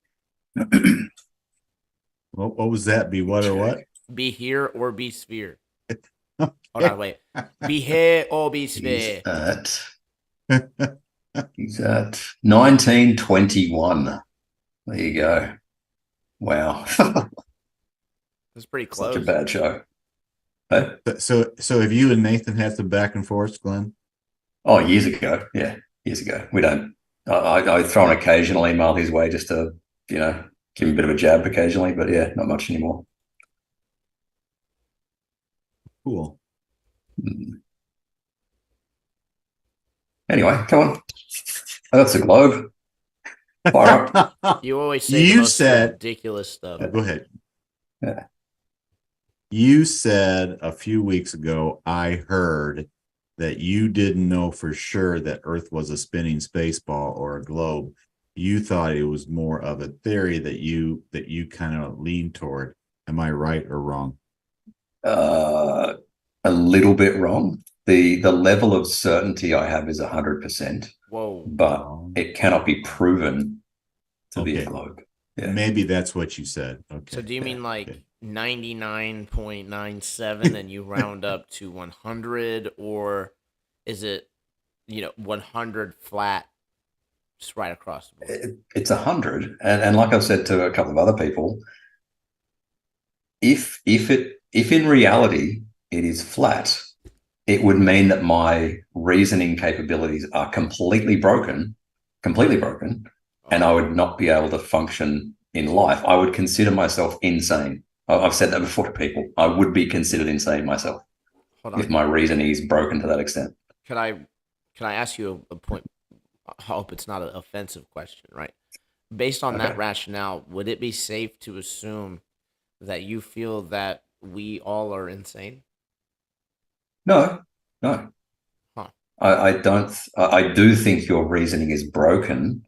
What was that? Be what or what? Be here or be sphere. Hold on, wait. Be here or be sphere. He's at 1921. There you go. Wow. That's pretty close. Such a bad show. Hey? So have you and Nathan had some back and forth, Glenn? Oh, years ago. Yeah, years ago. We don't. I throw an occasional email his way just to, give him a bit of a jab occasionally, but yeah, not much anymore. Cool. Anyway, come on. That's a globe. Fire up. You always say the most ridiculous stuff. Go ahead. Yeah. You said a few weeks ago, I heard that you didn't know for sure that Earth was a spinning space ball or a globe. You thought it was more of a theory that you kind of leaned toward. Am I right or wrong? A little bit wrong. The level of certainty I have is 100%. Whoa. But it cannot be proven to be a globe. Yeah. Maybe that's what you said. Okay. So do you mean like 99.97 and you round up to 100, or is it 100 flat just right across the board? It's 100, and like I've said to a couple of other people, if in reality it is flat, it would mean that my reasoning capabilities are completely broken, and I would not be able to function in life. I would consider myself insane. I've said that before to people. I would be considered insane myself if my reasoning is broken to that extent. Can I ask you a point? I hope it's not an offensive question, right? Based on that rationale, would it be safe to assume that you feel that we all are insane? No. Huh. I don't. I do think your reasoning is broken,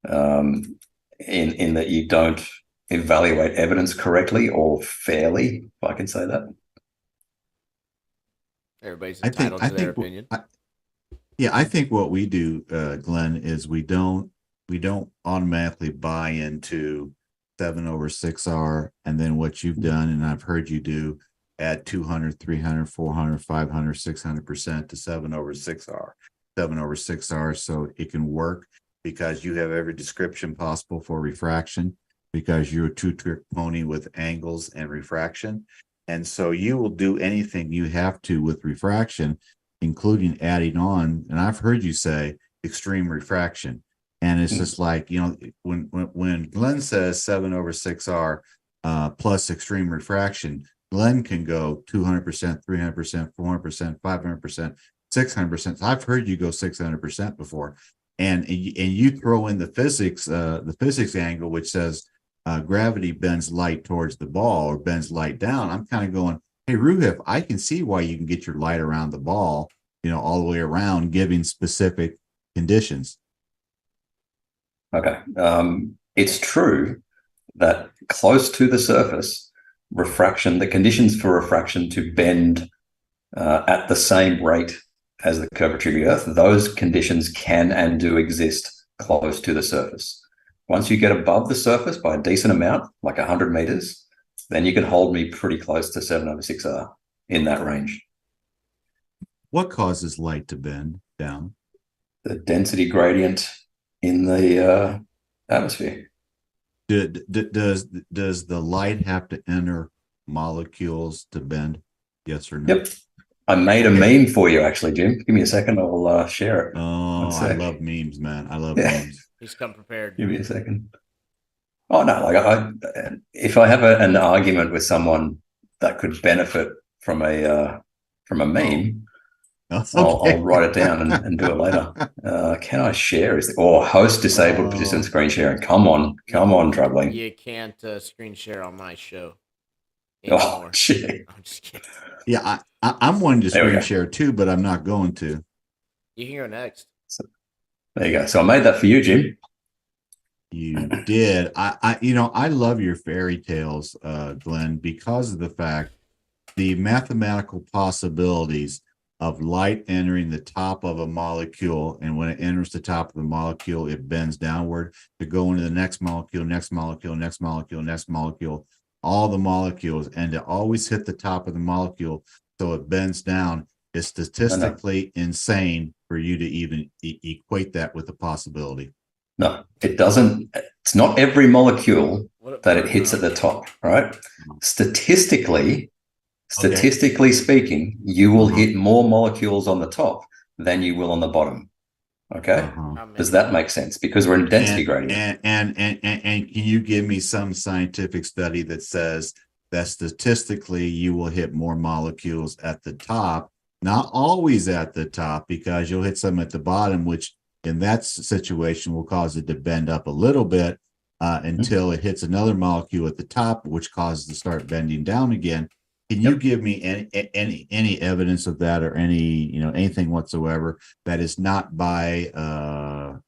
in that you don't evaluate evidence correctly or fairly, if I can say that. Everybody's entitled to their opinion. I think what we do, Glenn, is we don't automatically buy into 7/6R, and then what you've done, and I've heard you do, add 200, 300, 400, 500, 600% to 7/6R. 7/6R, so it can work because you have every description possible for refraction, because you're a two-trick pony with angles and refraction. And so you will do anything you have to with refraction, including adding on, and I've heard you say extreme refraction. And it's just like, when Glenn says 7/6R plus extreme refraction, Glenn can go 200%, 300%, 400%, 500%, 600%. I've heard you go 600% before. And you throw in the physics angle, which says gravity bends light towards the ball or bends light down. I'm kind of going, hey, Ruhif, I can see why you can get your light around the ball, all the way around, giving specific conditions. Okay. It's true that close to the surface, the conditions for refraction to bend at the same rate as the curvature of the Earth, those conditions can and do exist close to the surface. Once you get above the surface by a decent amount, like 100 meters, then you can hold me pretty close to 7/6R in that range. What causes light to bend down? The density gradient in the atmosphere. Does the light have to enter molecules to bend? Yes or no? Yep. I made a meme for you, actually, Jim. Give me a second. I'll share it. Oh, I love memes, man. I love memes. He's come prepared. Give me a second. Oh, no. If I have an argument with someone that could benefit from a meme, I'll write it down and do it later. Can I share? Host disabled participant screen sharing. Come on, Troubling. You can't screen share on my show anymore. Oh, shit. I'm just kidding. Yeah, I'm wanting to screen share too, but I'm not going to. You can go next. There you go. So I made that for you, Jim. You did. I love your fairy tales, Glenn, because of the fact the mathematical possibilities of light entering the top of a molecule, and when it enters the top of the molecule, it bends downward to go into the next molecule, next molecule, next molecule, next molecule, all the molecules, and to always hit the top of the molecule so it bends down is statistically insane for you to even equate that with the possibility. No, it doesn't. It's not every molecule that it hits at the top, right? Statistically speaking, you will hit more molecules on the top than you will on the bottom. Okay. Does that make sense? Because we're in a density gradient. And can you give me some scientific study that says that statistically you will hit more molecules at the top, not always at the top, because you'll hit some at the bottom, which in that situation will cause it to bend up a little bit until it hits another molecule at the top, which causes it to start bending down again. Can you give me any evidence of that, or anything whatsoever that is not by of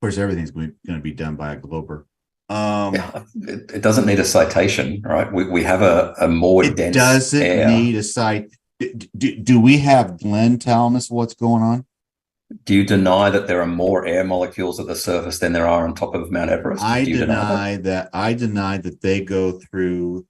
course everything's going to be done by a glober. It doesn't need a citation, right? We have a more dense doesn't air. Need a cite. Do we have Glenn telling us what's going on? Do you deny that there are more air molecules at the surface than there are on top of Mount Everest? I deny that they go through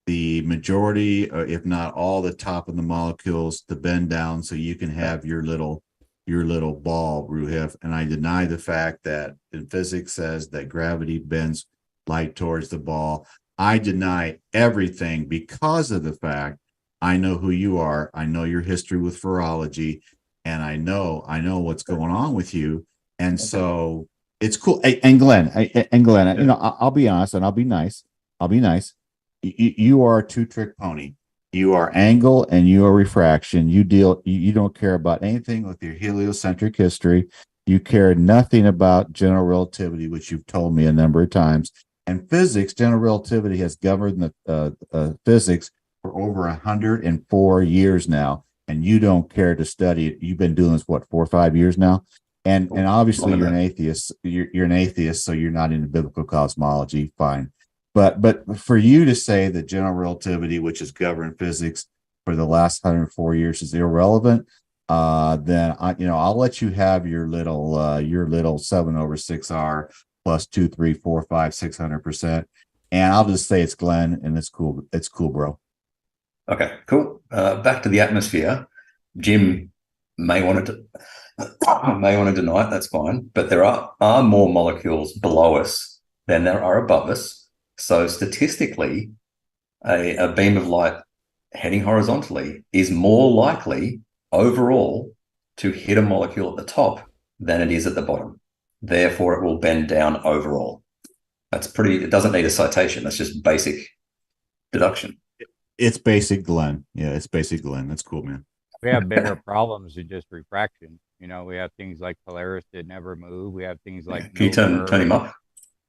the majority, or if not all, the top of the molecules to bend down so you can have your little ball, Ruhif. And I deny the fact that in physics says that gravity bends light towards the ball. I deny everything because of the fact I know who you are. I know your history with virology, and I know what's going on with you. And so it's cool. And Glenn, I'll be honest, and I'll be nice. You are a two-trick pony. You are angle and you are refraction. You don't care about anything with your heliocentric history. You care nothing about general relativity, which you've told me a number of times. And physics, general relativity has governed the physics for over 104 years now. And you don't care to study it. You've been doing this, 4 or 5 years now? And obviously you're an atheist. You're an atheist, so you're not into biblical cosmology. Fine. But for you to say that general relativity, which has governed physics for the last 104 years, is irrelevant, then I'll let you have your little 7/6R plus 2, 3, 4, 5, 600%, and I'll just say it's Glenn, and it's cool. It's cool, bro. Okay, cool. Back to the atmosphere. Jim may want to deny it. That's fine, but there are more molecules below us than there are above us. So statistically, a beam of light heading horizontally is more likely overall to hit a molecule at the top than it is at the bottom. Therefore, it will bend down overall. It doesn't need a citation. That's just basic deduction. It's basic Glenn. Yeah, it's basic Glenn. That's cool, man. We have bigger problems than just refraction. We have things like Polaris that never move. We have things like Can you turn him up?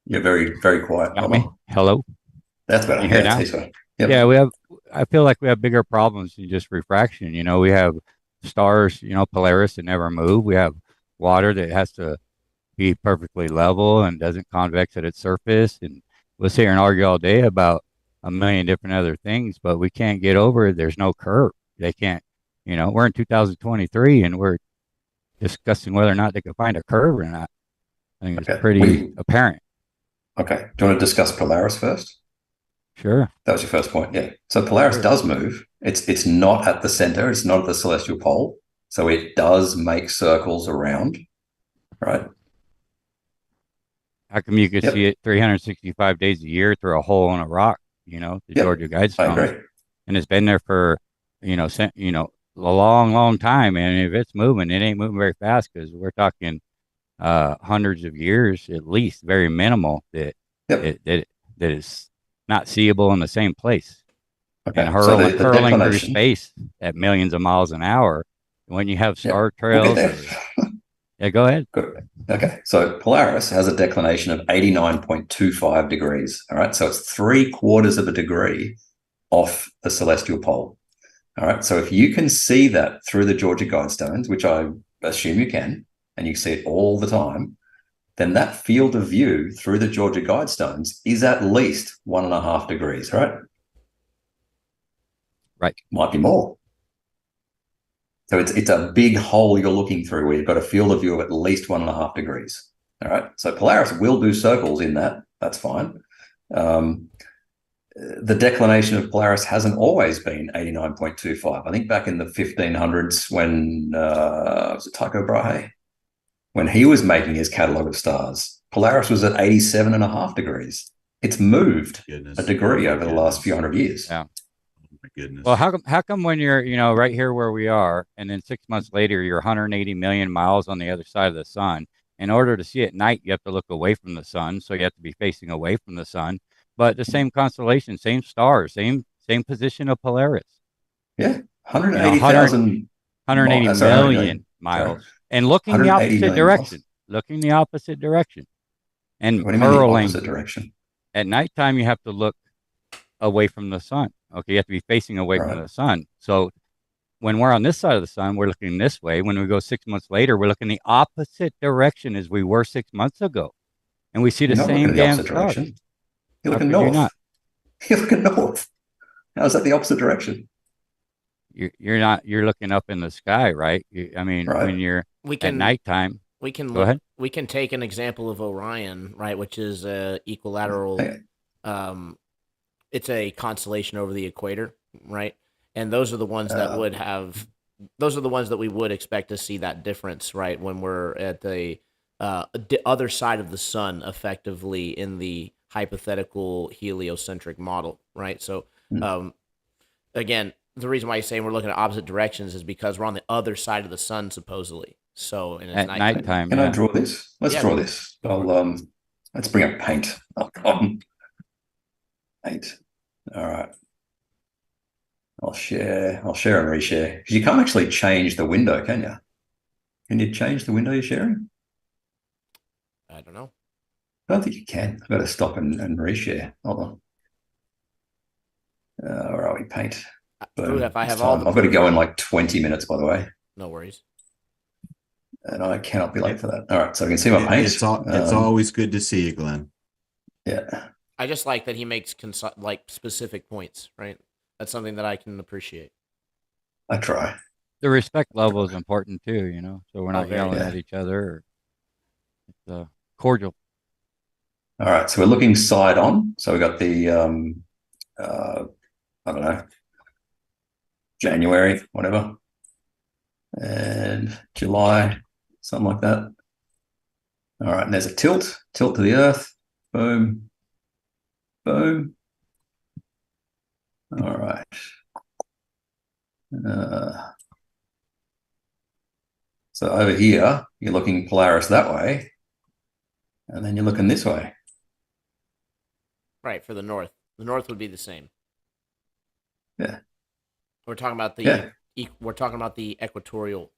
You're very, very quiet. Got me? Hello? That's better. You hear now? Yep. Yeah, I feel like we have bigger problems than just refraction. We have stars, Polaris that never move. We have water that has to be perfectly level and doesn't convex at its surface. And we'll sit here and argue all day about a million different other things, but we can't get over it. There's no curve. They can't, we're in 2023 and we're discussing whether or not they can find a curve or not. I think it's pretty apparent. Okay. Do you want to discuss Polaris first? Sure. That was your first point. Yeah. So Polaris does move. It's not at the center. It's not at the celestial pole. So it does make circles around, right? How come you could see it 365 days a year through a hole in a rock, the Georgia Guidestone? I agree. And it's been there for, a long, long time. And if it's moving, it ain't moving very fast because we're talking hundreds of years at least, very minimal, that is not seeable in the same place. Okay. And hurling through space at millions of miles an hour. When you have star trails. Yeah, go ahead. Good. Okay. So Polaris has a declination of 89.25 degrees. All right. So it's 3/4 of a degree off the celestial pole. All right. So if you can see that through the Georgia Guidestones, which I assume you can, and you see it all the time, then that field of view through the Georgia Guidestones is at least 1.5 degrees, right? Right. Might be more. So it's a big hole you're looking through where you've got a field of view of at least 1.5 degrees. All right. So Polaris will do circles in that. That's fine. The declination of Polaris hasn't always been 89.25. I think back in the 1500s when was it Tycho Brahe? When he was making his catalogue of stars, Polaris was at 87.5 degrees. It's moved a degree over the last few hundred years. Yeah. Oh my goodness. Well, how come when you're, right here where we are, and then 6 months later, you're 180 million miles on the other side of the sun. In order to see it at night, you have to look away from the sun. So you have to be facing away from the sun. But the same constellation, same stars, same position of Polaris. Yeah. 180,000. 180 million miles. And looking the opposite direction. Looking the opposite direction. And what do you mean the hurling opposite direction? At nighttime, you have to look away from the sun. Okay, you have to be facing away from the sun. So when we're on this side of the sun, we're looking this way. When we go 6 months later, we're looking the opposite direction as we were 6 months ago. And we see the same damn stars. You're looking north. You're looking north. How is that the opposite direction? You're not. You're looking up in the sky, right? When you're at nighttime. We can go ahead. We can take an example of Orion, right, which is a equilateral. It's a constellation over the equator, right? And those are the ones that would have. Those are the ones that we would expect to see that difference, right, when we're at the other side of the sun, effectively in the hypothetical heliocentric model, right? So, again, the reason why you're saying we're looking at opposite directions is because we're on the other side of the sun, supposedly. So, and it's at nighttime. Can I draw this? Let's draw this. Let's bring up paint. Paint. All right. I'll share and reshare. Because you can't actually change the window, can you? Can you change the window you're sharing? I don't know. I don't think you can. I've got to stop and reshare. Hold on. Where are we? Paint. If I have I've got to go in like 20 minutes, by the way. No worries. And I cannot be late for that. All right, so we can see my paint. It's always good to see you, Glenn. Yeah. I just like that he makes specific points, right? That's something that I can appreciate. I try. The respect level is important too, so we're not yelling at each other. It's cordial. All right, so we're looking side on. So we got the, I don't know, January, whatever, and July, something like that. All right, and there's a tilt to the Earth. Boom, boom. All right. So over here, you're looking Polaris that way, and then you're looking this way. Right, for the north. The north would be the same. Yeah. We're talking about the equatorial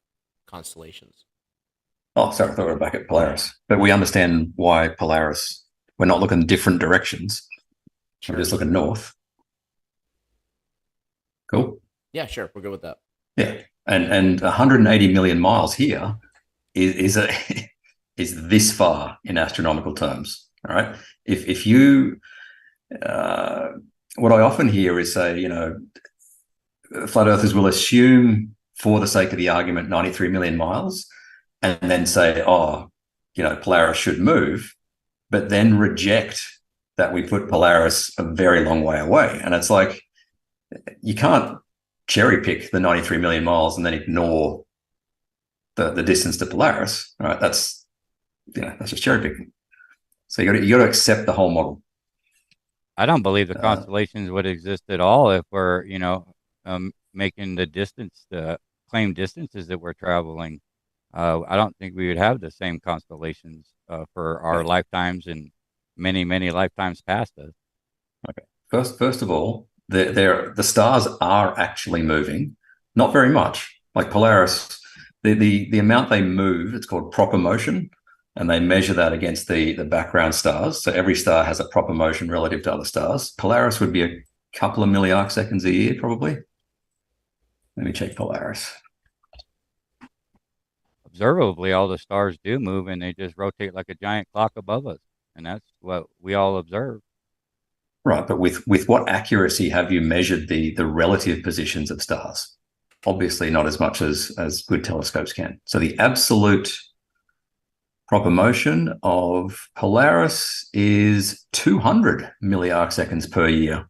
constellations. Oh, sorry, I thought we were back at Polaris. But we understand why Polaris, we're not looking different directions. Sure. We're just looking north. Cool. Yeah, sure. We're good with that. Yeah. And 180 million miles here is this far in astronomical terms. All right. If you what I often hear is say, flat earthers will assume, for the sake of the argument, 93 million miles, and then say, Polaris should move, but then reject that we put Polaris a very long way away. And it's like, you can't cherry pick the 93 million miles and then ignore the distance to Polaris. Right? That's just cherry picking. So you got to accept the whole model. I don't believe the constellations would exist at all if we're, making the distance, the claimed distances that we're traveling. I don't think we would have the same constellations for our lifetimes and many, many lifetimes past us. Okay. First of all, the stars are actually moving, not very much. Like Polaris, the amount they move, it's called proper motion, and they measure that against the background stars. So every star has a proper motion relative to other stars. Polaris would be a couple of milliarc seconds a year, probably. Let me check Polaris. observably, all the stars do move, and they just rotate like a giant clock above us, and that's what we all observe. Right, but with what accuracy have you measured the relative positions of stars? Obviously, not as much as good telescopes can. So the absolute proper motion of Polaris is 200 milliarc seconds per year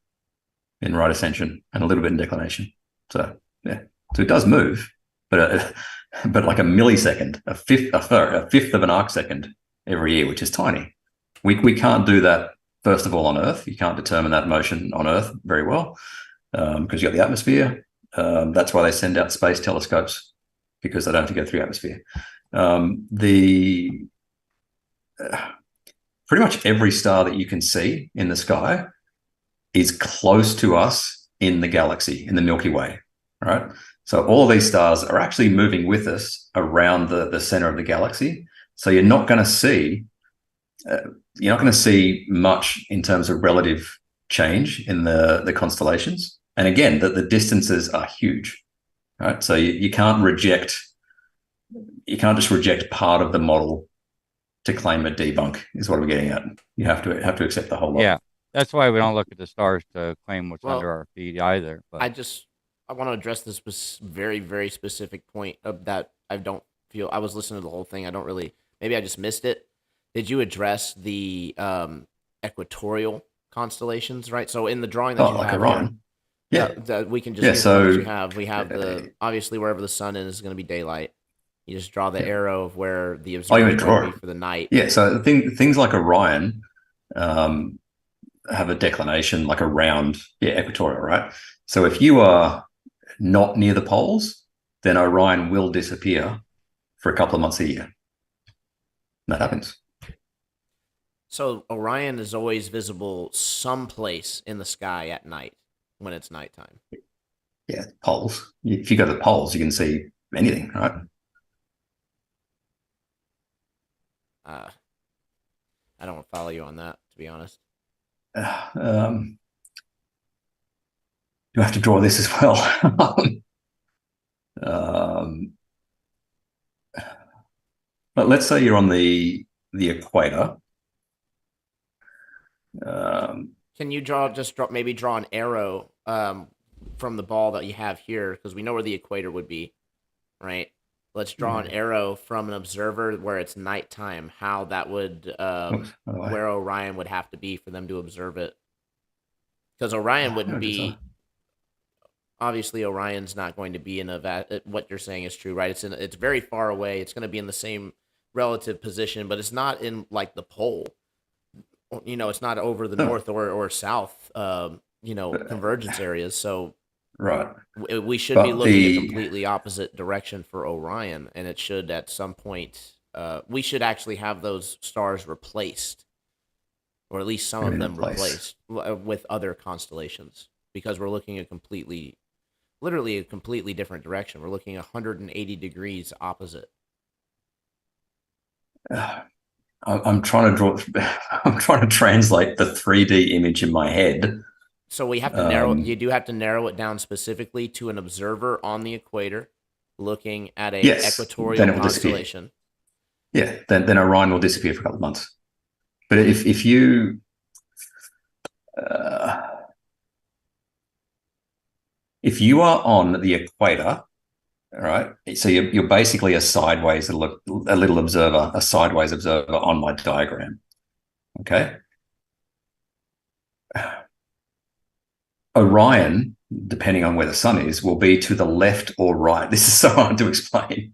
in right ascension and a little bit in declination. So yeah, so it does move, but like a millisecond, a fifth of an arc second every year, which is tiny. We can't do that. First of all, on Earth, you can't determine that motion on Earth very well because you've got the atmosphere. That's why they send out space telescopes, because they don't have to go through the atmosphere. Pretty much every star that you can see in the sky is close to us in the galaxy, in the Milky Way, right? So all of these stars are actually moving with us around the center of the galaxy. So you're not going to see much in terms of relative change in the constellations. And again, the distances are huge, right? So you can't just reject part of the model to claim a debunk, is what we're getting at. You have to accept the whole lot. Yeah, that's why we don't look at the stars to claim what's Well, under our feet either. But I want to address this very, very specific point of that. I don't feel I was listening to the whole thing. Maybe I just missed it. Did you address the equatorial constellations? Right. So in the drawing that you like have Orion. here, Yeah. that we can just Yeah, use the one that we have the obviously wherever the sun is going to be daylight. You just draw the arrow of where the observer is going to be for the night. Yeah. So things like Orion have a declination like around equatorial, right? So if you are not near the poles, then Orion will disappear for a couple of months a year. That happens. So Orion is always visible someplace in the sky at night when it's nighttime. Yeah, poles. If you go to the poles, you can see anything, right? I don't follow you on that, to be honest. Do I have to draw this as well? But let's say you're on the equator. Can you draw an arrow from the ball that you have here, because we know where the equator would be, right? Let's draw an arrow from an observer where it's nighttime. How that would where Orion would have to be for them to observe it, because Orion wouldn't be. Obviously, Orion's not going to be in what you're saying is true, right? It's very far away. It's going to be in the same relative position, but it's not in like the pole. It's not over the north or south, convergence areas. So, right, we should be looking a completely opposite direction for Orion, and it should at some point. We should actually have those stars replaced, or at least some of them replaced with other constellations, because we're looking literally a completely different direction. We're looking 180 degrees opposite. I'm trying to translate the 3D image in my head. So we have to narrow. You do have to narrow it down specifically to an observer on the equator, looking at a equatorial constellation. Yeah, then Orion will disappear for a couple of months. But if you are on the equator, all right, so you're basically a sideways observer on my diagram. Okay. Orion, depending on where the sun is, will be to the left or right. This is so hard to explain.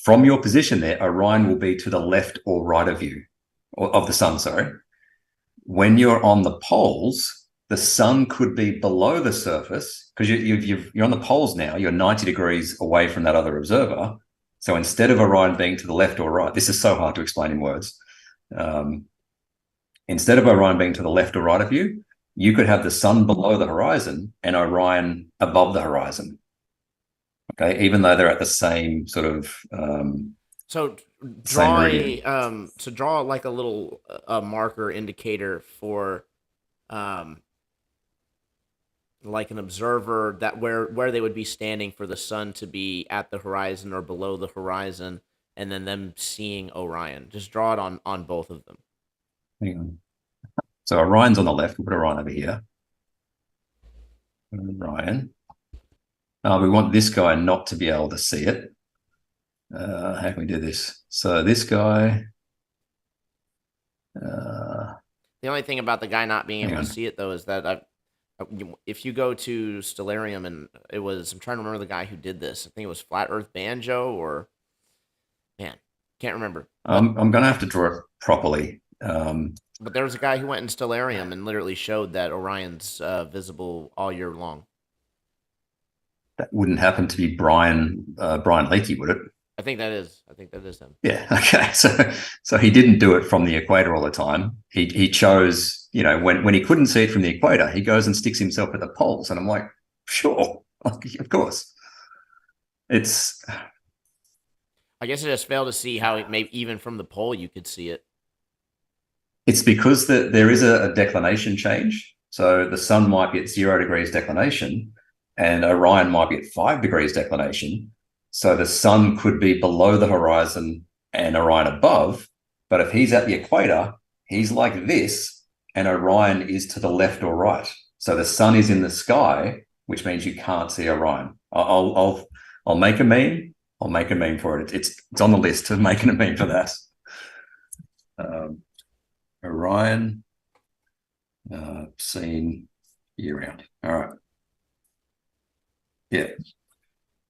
From your position there, Orion will be to the left or right of you, or of the sun, sorry. When you're on the poles, the sun could be below the surface, because you're on the poles now. You're 90 degrees away from that other observer. So instead of Orion being to the left or right, this is so hard to explain in words. Instead of Orion being to the left or right of you, you could have the sun below the horizon and Orion above the horizon. Okay, even though they're at the same sort of. So draw like a little marker indicator for, like an observer that where they would be standing for the sun to be at the horizon or below the horizon, and then them seeing Orion. Just draw it on both of them. Hang on. So Orion's on the left. We'll put Orion over here. Orion. We want this guy not to be able to see it. How can we do this? So this guy. The only thing about the guy not being able to see it, though, is that if you go to Stellarium, and I'm trying to remember the guy who did this. I think it was Flat Earth Banjo, or man, can't remember. I'm going to have to draw it properly. But there was a guy who went in Stellarium and literally showed that Orion's visible all year long. That wouldn't happen to be Brian Leakey, would it? I think that is him. Yeah. Okay. So he didn't do it from the equator all the time. He chose, when he couldn't see it from the equator, he goes and sticks himself at the poles. And I'm like, sure, of course. I guess I just failed to see how maybe even from the pole you could see it. It's because there is a declination change. So the sun might be at 0 degrees declination and Orion might be at 5 degrees declination. So the sun could be below the horizon and Orion above. But if he's at the equator, he's like this and Orion is to the left or right. So the sun is in the sky, which means you can't see Orion. I'll make a meme. I'll make a meme for it. It's on the list of making a meme for that. Orion seen year-round. All right. Yeah.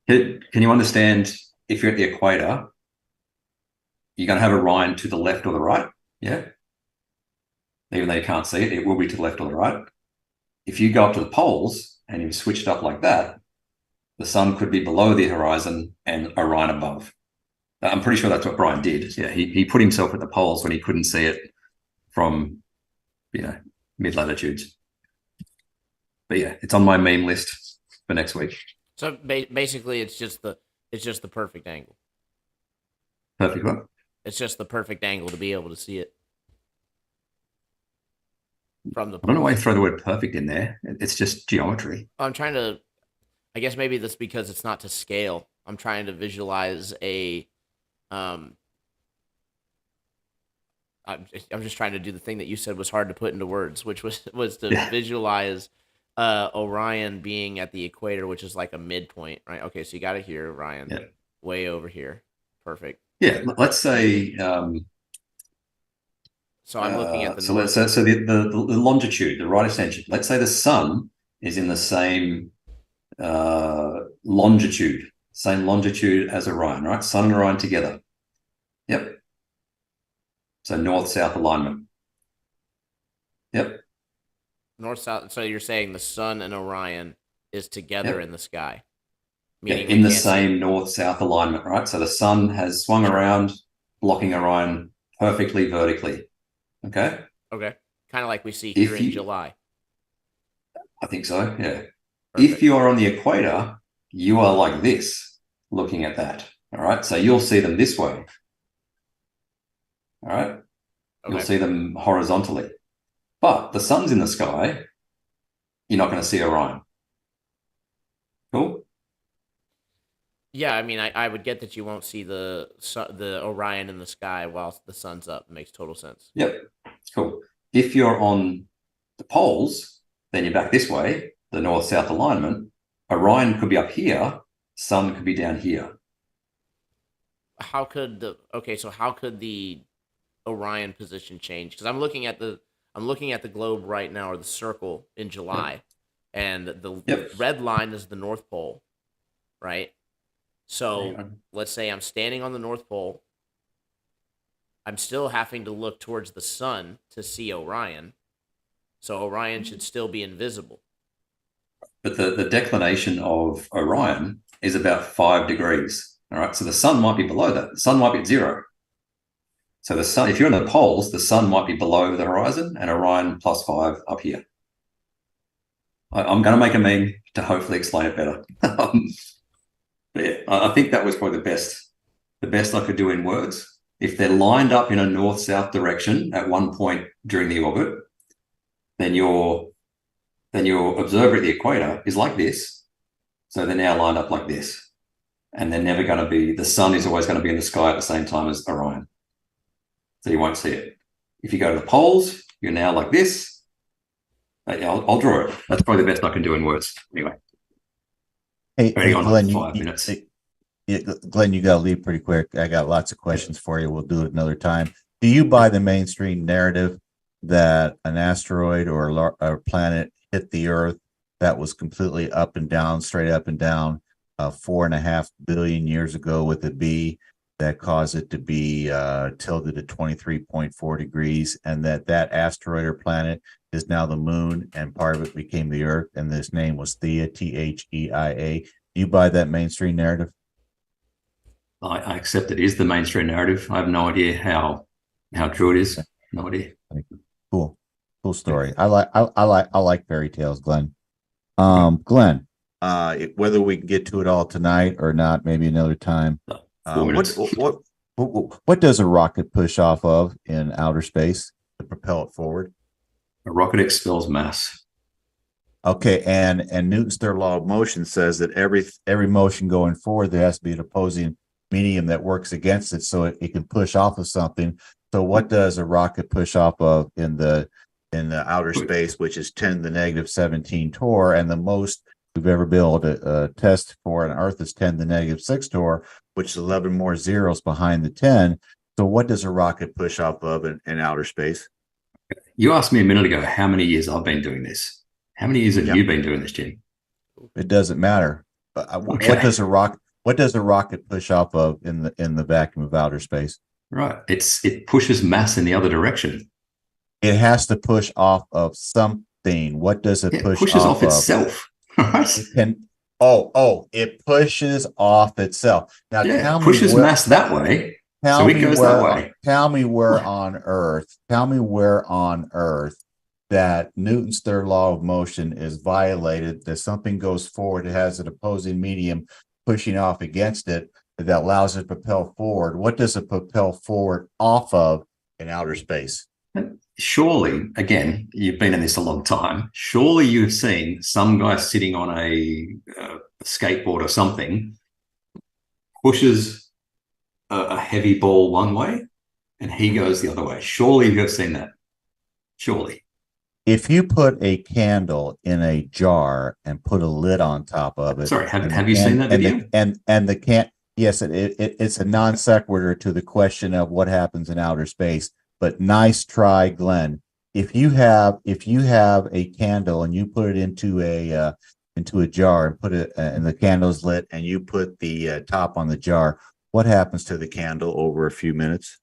Can you understand if you're at the equator, you're going to have Orion to the left or the right? Yeah. Even though you can't see it, it will be to the left or the right. If you go up to the poles and you switch it up like that, the sun could be below the horizon and Orion above. I'm pretty sure that's what Brian did. Yeah, he put himself at the poles when he couldn't see it from, mid-latitudes. But yeah, it's on my meme list for next week. So basically, it's just the perfect angle. Perfect what? It's just the perfect angle to be able to see it from the. I don't know why you throw the word perfect in there. It's just geometry. I'm trying to. I guess maybe that's because it's not to scale. I'm trying to visualize a. I'm just trying to do the thing that you said was hard to put into words, which was to visualize Orion being at the equator, which is like a midpoint, right? Okay, so you got it here, Orion, way over here. Perfect. Yeah, let's say. So I'm looking at the. So the longitude, the right extension. Let's say the sun is in the same longitude as Orion, right? Sun and Orion together. Yep. So north-south alignment. Yep. North-south. So you're saying the sun and Orion is together in the sky. Meaning in the same north-south alignment, right? So the sun has swung around, blocking Orion perfectly vertically. Okay? Okay. Kind of like we see here in July. I think so, yeah. Perfect. If you're on the equator, you are like this, looking at that. All right? So you'll see them this way. All right? Okay. You'll see them horizontally. But the sun's in the sky, you're not going to see Orion. Cool? Yeah, I mean, I would get that you won't see the Orion in the sky while the sun's up. It makes total sense. Yep, cool. If you're on the poles, then you're back this way, the north-south alignment. Orion could be up here, sun could be down here. How could the Orion position change? Because I'm looking at the globe right now, or the circle in July, and the red line is the North Pole, right? So let's say I'm standing on the North Pole. I'm still having to look towards the sun to see Orion. So Orion should still be invisible. But the declination of Orion is about 5 degrees. All right. So the sun might be below that. The sun might be at 0. So the sun, if you're in the poles, the sun might be below the horizon and Orion plus 5 up here. I'm going to make a meme to hopefully explain it better. But yeah, I think that was probably the best I could do in words. If they're lined up in a north-south direction at one point during the orbit, then your observer at the equator is like this. So they're now lined up like this. and they're never going to be, the sun is always going to be in the sky at the same time as Orion. So you won't see it. If you go to the poles, you're now like this. I'll draw it. That's probably the best I can do in words. Anyway. Hey, Glenn, like 5 minutes. Glenn, you got to leave pretty quick. I got lots of questions for you. We'll do it another time. Do you buy the mainstream narrative that an asteroid or a planet hit the Earth that was completely up and down, straight up and down, 4.5 billion years ago with a B, that caused it to be tilted at 23.4 degrees, and that asteroid or planet is now the moon, and part of it became the Earth, and this name was Theia, Theia? You buy that mainstream narrative? I accept it is the mainstream narrative. I have no idea how true it is. No idea. Cool story. I like fairy tales, Glenn. Glenn, whether we can get to it all tonight or not, maybe another time. 4 minutes. What does a rocket push off of in outer space to propel it forward? A rocket expels mass. Okay, and Newton's third law of motion says that every motion going forward, there has to be an opposing medium that works against it, so it can push off of something. So what does a rocket push off of in the outer space, which is 10⁻17 torr, and the most we've ever been able to test for on Earth is 10⁻6 torr, which is 11 more zeros behind the 10. So what does a rocket push off of in outer space? You asked me a minute ago how many years I've been doing this. How many years have you been doing this, Jim? It doesn't matter. Okay. What does a rocket push off of in the vacuum of outer space? Right. It pushes mass in the other direction. It has to push off of something. What does it push pushes off off itself. Right? It pushes off itself. Now tell me pushes mass that way. So it goes that way. Tell me where on Earth that Newton's third law of motion is violated, that something goes forward, it has an opposing medium pushing off against it that allows it to propel forward. What does it propel forward off of in outer space? Surely, again, you've been in this a long time. Surely you've seen some guy sitting on a skateboard or something, pushes a heavy ball one way, and he goes the other way. Surely you've seen that. Surely. If you put a candle in a jar and put a lid on top of it. Sorry, have you seen that video? Yes, it's a non sequitur to the question of what happens in outer space. But nice try, Glenn. If you have a candle and you put it into a jar and put it and the candle's lit and you put the top on the jar, what happens to the candle over a few minutes?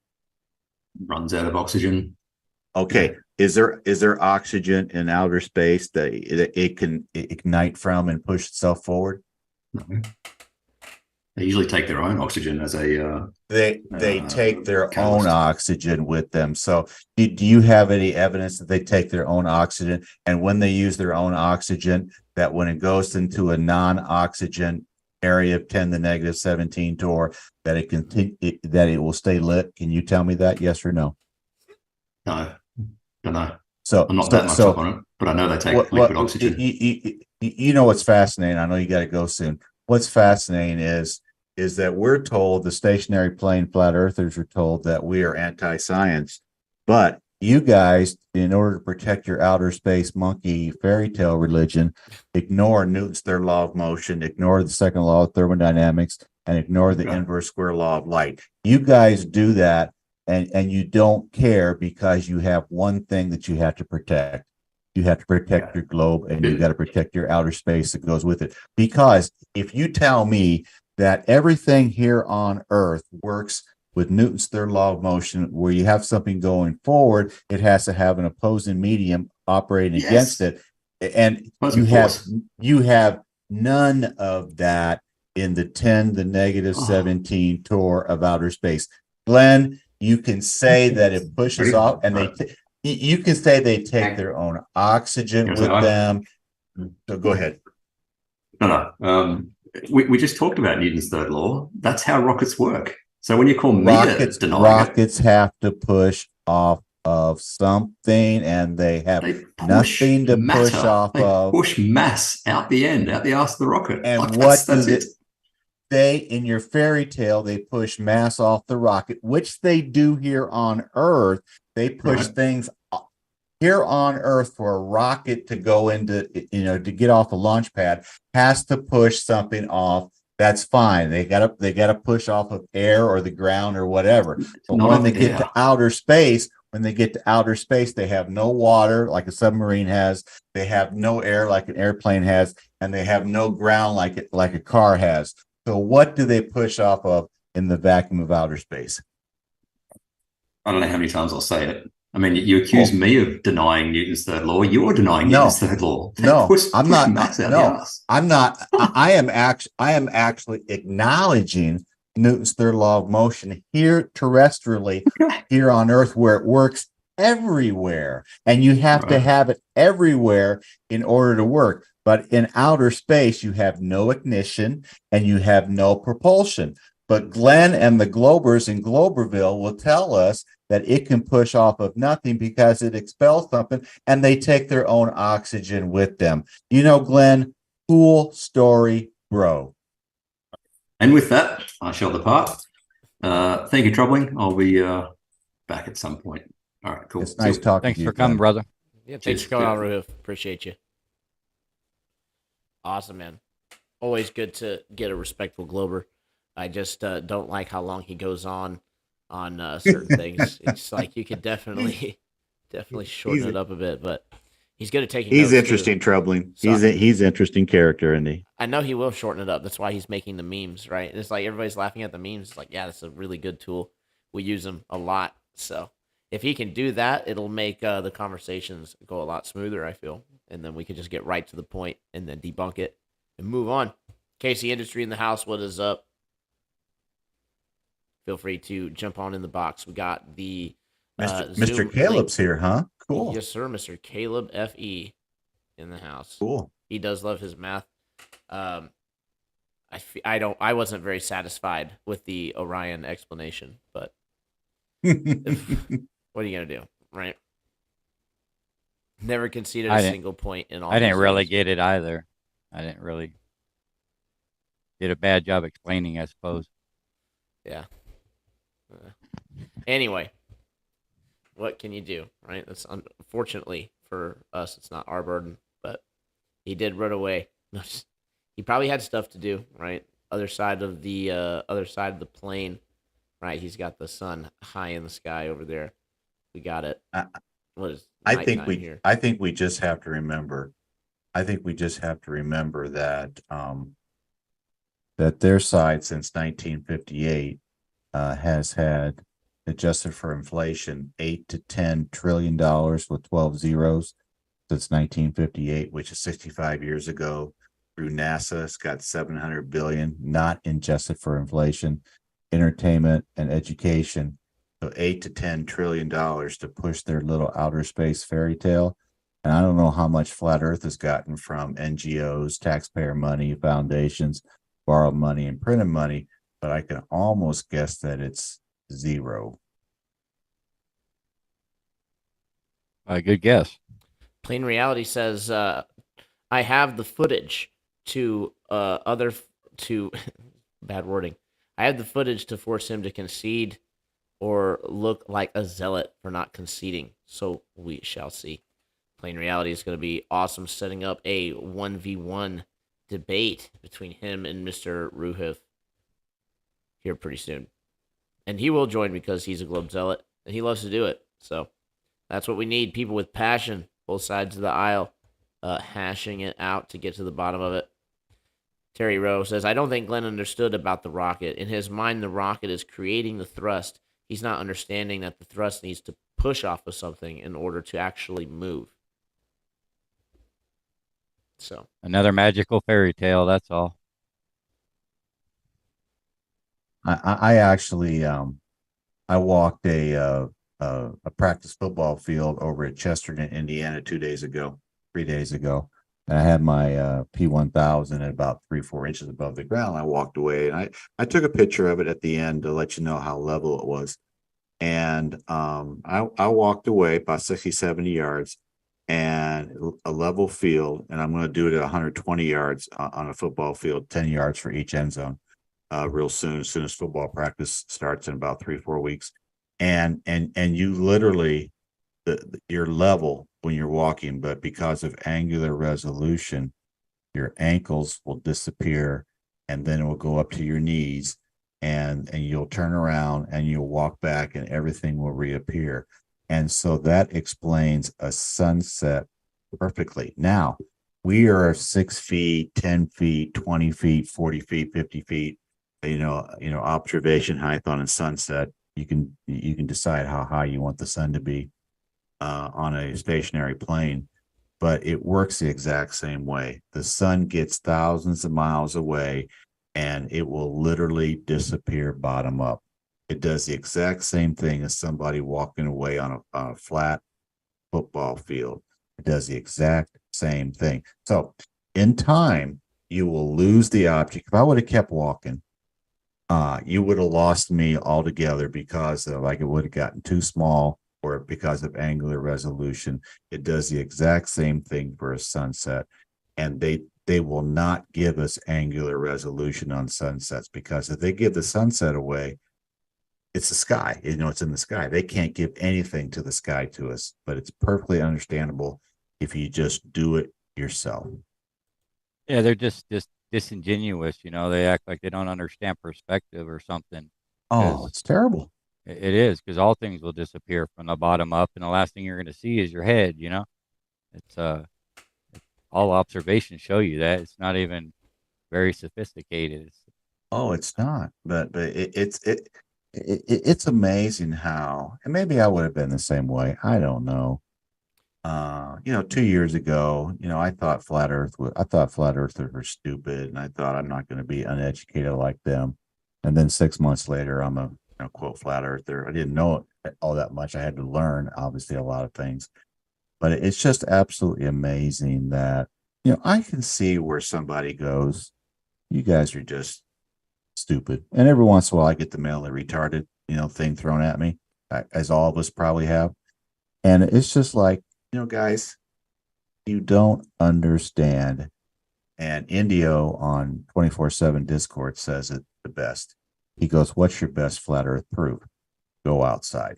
Runs out of oxygen. Okay. Is there oxygen in outer space that it can ignite from and push itself forward? No. They usually take their own oxygen as a. They take their own oxygen with them. So, do you have any evidence that they take their own oxygen, and when they use their own oxygen, that when it goes into a non-oxygen area of 10⁻17 torr, that it will stay lit? Can you tell me that? Yes or no? No, don't know. So I'm not that much up on it, but I know they take liquid oxygen. You know what's fascinating? I know you got to go soon. What's fascinating is that we're told, the stationary plane flat earthers are told, that we are anti-science, but you guys, in order to protect your outer space monkey fairy tale religion, ignore Newton's third law of motion, ignore the second law of thermodynamics, and ignore the inverse square law of light. You guys do that, and you don't care because you have one thing that you have to protect. You have to protect your globe, and you got to protect your outer space that goes with it. Because if you tell me that everything here on Earth works with Newton's third law of motion, where you have something going forward, it has to have an opposing medium operating against it, and you have none of that in the 10⁻17 torr of outer space. Glenn, you can say that it pushes off, and you can say they take their own oxygen with them. So go ahead. No. We just talked about Newton's third law. That's how rockets work. So when you call me rockets have to push off of something, and they have nothing to push off of. Push mass out the end, out the arse of the rocket. And that's it. in your fairy tale, they push mass off the rocket, which they do here on Earth. They push things here on Earth for a rocket to go into, to get off a launch pad, has to push something off. That's fine. They gotta push off of air or the ground or whatever. But when they get to outer space, they have no water like a submarine has. They have no air like an airplane has, and they have no ground like a car has. So what do they push off of in the vacuum of outer space? I don't know how many times I'll say it. I mean, you accuse me of denying Newton's third law. You're denying Newton's third law. I'm not. I am actually acknowledging Newton's third law of motion here terrestrially, here on Earth, where it works everywhere, and you have to have it everywhere in order to work. But in outer space, you have no ignition and you have no propulsion. But Glenn and the Globers in Globerville will tell us that it can push off of nothing because it expels something, and they take their own oxygen with them. Glenn, cool story, bro. And with that, I shall depart. Thank you, Troubling. I'll be back at some point. All right, cool. It's nice talking Thanks to you. for coming, brother. Yeah, thanks for coming on, Ruhuf. Appreciate you. Awesome, man. Always good to get a respectful Glober. I just don't like how long he goes on certain things. It's like you could definitely shorten it up a bit, but he's good at taking notes. He's interesting, Troubling. So, he's interesting character, isn't he? I know he will shorten it up. That's why he's making the memes, right? It's like everybody's laughing at the memes. It's like, yeah, that's a really good tool. We use them a lot. So if he can do that, it'll make the conversations go a lot smoother, I feel. And then we could just get right to the point and then debunk it and move on. Casey Industry in the house, what is up? Feel free to jump on in the box. We got the Mr. Caleb's here, huh? Cool. Yes, sir. Mr. Caleb F.E. in the house. Cool. He does love his math. I wasn't very satisfied with the Orion explanation, but what are you gonna do, right? Never conceded a single point in all. I didn't really get it either. I didn't really did a bad job explaining, I suppose. Yeah. Anyway, what can you do, right? That's unfortunately for us, it's not our burden, but he did run away. He probably had stuff to do, right? Other side of the plane, right? He's got the sun high in the sky over there. We got it. What is? I think we just have to remember. I think we just have to remember that that their side since 1958 has had, adjusted for inflation, $8 to $10 trillion with 12 zeros since 1958, which is 65 years ago. Through NASA, it's got 700 billion, not adjusted for inflation, entertainment and education. So $8 to $10 trillion to push their little outer space fairy tale. And I don't know how much Flat Earth has gotten from NGOs, taxpayer money, foundations, borrowed money, and printed money, but I can almost guess that it's zero. Good guess. Plain Reality says, I have the footage to bad wording. I have the footage to force him to concede or look like a zealot for not conceding. So we shall see. Plain Reality is going to be awesome, setting up a 1v1 debate between him and Mr. Ruhuf here pretty soon. And he will join because he's a Globe Zealot, and he loves to do it. So that's what we need, people with passion, both sides of the aisle, hashing it out to get to the bottom of it. Terry Rowe says, I don't think Glenn understood about the rocket. In his mind, the rocket is creating the thrust. He's not understanding that the thrust needs to push off of something in order to actually move. So another magical fairy tale, that's all. I actually I walked a practice football field over at Chesterton, Indiana 3 days ago. And I had my P1000 at about 3-4 inches above the ground. I walked away and I took a picture of it at the end to let you know how level it was. And I walked away about 60-70 yards and a level field, and I'm going to do it at 120 yards on a football field, 10 yards for each end zone. real soon, as soon as football practice starts in about 3-4 weeks. And you literally, your level when you're walking, but because of angular resolution, your ankles will disappear, and then it will go up to your knees, and you'll turn around and you'll walk back, and everything will reappear. And so that explains a sunset perfectly. Now, we are 6 feet, 10 feet, 20 feet, 40 feet, 50 feet, observation height on a sunset. You can decide how high you want the sun to be on a stationary plane, but it works the exact same way. The sun gets thousands of miles away, and it will literally disappear bottom up. It does the exact same thing as somebody walking away on a flat football field. It does the exact same thing. So in time, you will lose the object. If I would have kept walking, you would have lost me altogether, because it would have gotten too small, or because of angular resolution. It does the exact same thing for a sunset. And they will not give us angular resolution on sunsets, because if they give the sunset away, it's the sky. It's in the sky. They can't give anything to the sky to us, but it's perfectly understandable if you just do it yourself. Yeah, they're just disingenuous. They act like they don't understand perspective or something. Oh, it's terrible. It is, because all things will disappear from the bottom up, and the last thing you're going to see is your head. It's all observations show you that. It's not even very sophisticated. Oh, it's not, but it's amazing how, and maybe I would have been the same way. I don't know. 2 years ago, I thought flat earthers were stupid, and I thought I'm not going to be uneducated like them. And then 6 months later, I'm a quote flat earther. I didn't know all that much. I had to learn, obviously, a lot of things, but it's just absolutely amazing that, I can see where somebody goes, you guys are just stupid. And every once in a while, I get the mail a retarded, thing thrown at me, as all of us probably have. And it's just like, guys, you don't understand. And Indio on 24/7 Discord says it the best. He goes, "What's your best flat earth proof? Go outside.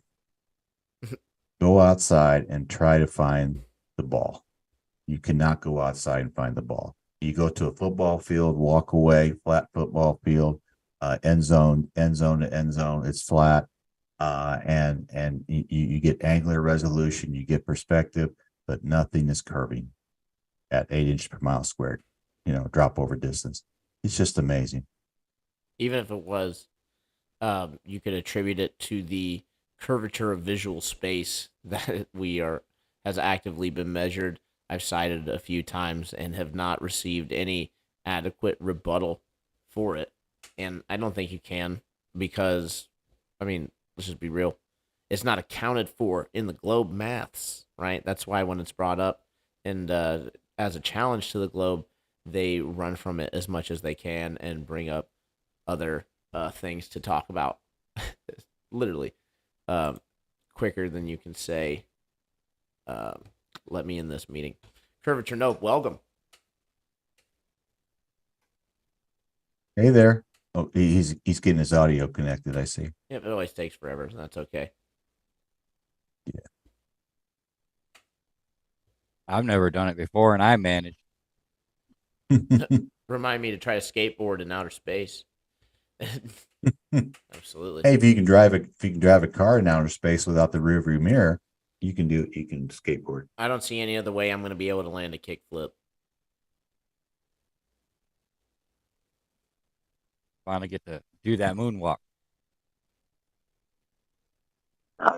Go outside and try to find the ball. You cannot go outside and find the ball. You go to a football field, walk away, flat football field, end zone to end zone. It's flat, and you get angular resolution, you get perspective, but nothing is curving at 8 inches per mile squared. Drop over distance. It's just amazing. Even if it was, you could attribute it to the curvature of visual space that has actively been measured. I've cited a few times and have not received any adequate rebuttal for it. And I don't think you can, because, let's just be real. It's not accounted for in the globe maths, right? That's why when it's brought up and as a challenge to the globe, they run from it as much as they can and bring up other things to talk about. Literally, quicker than you can say, let me in this meeting. Curvature Nope, welcome. Hey there. Oh, he's getting his audio connected, I see. Yeah, it always takes forever, so that's okay. Yeah. I've never done it before, and I managed. Remind me to try to skateboard in outer space. Absolutely. Hey, if you can drive a car in outer space without the rearview mirror, you can skateboard. I don't see any other way I'm going to be able to land a kickflip. Finally get to do that moonwalk.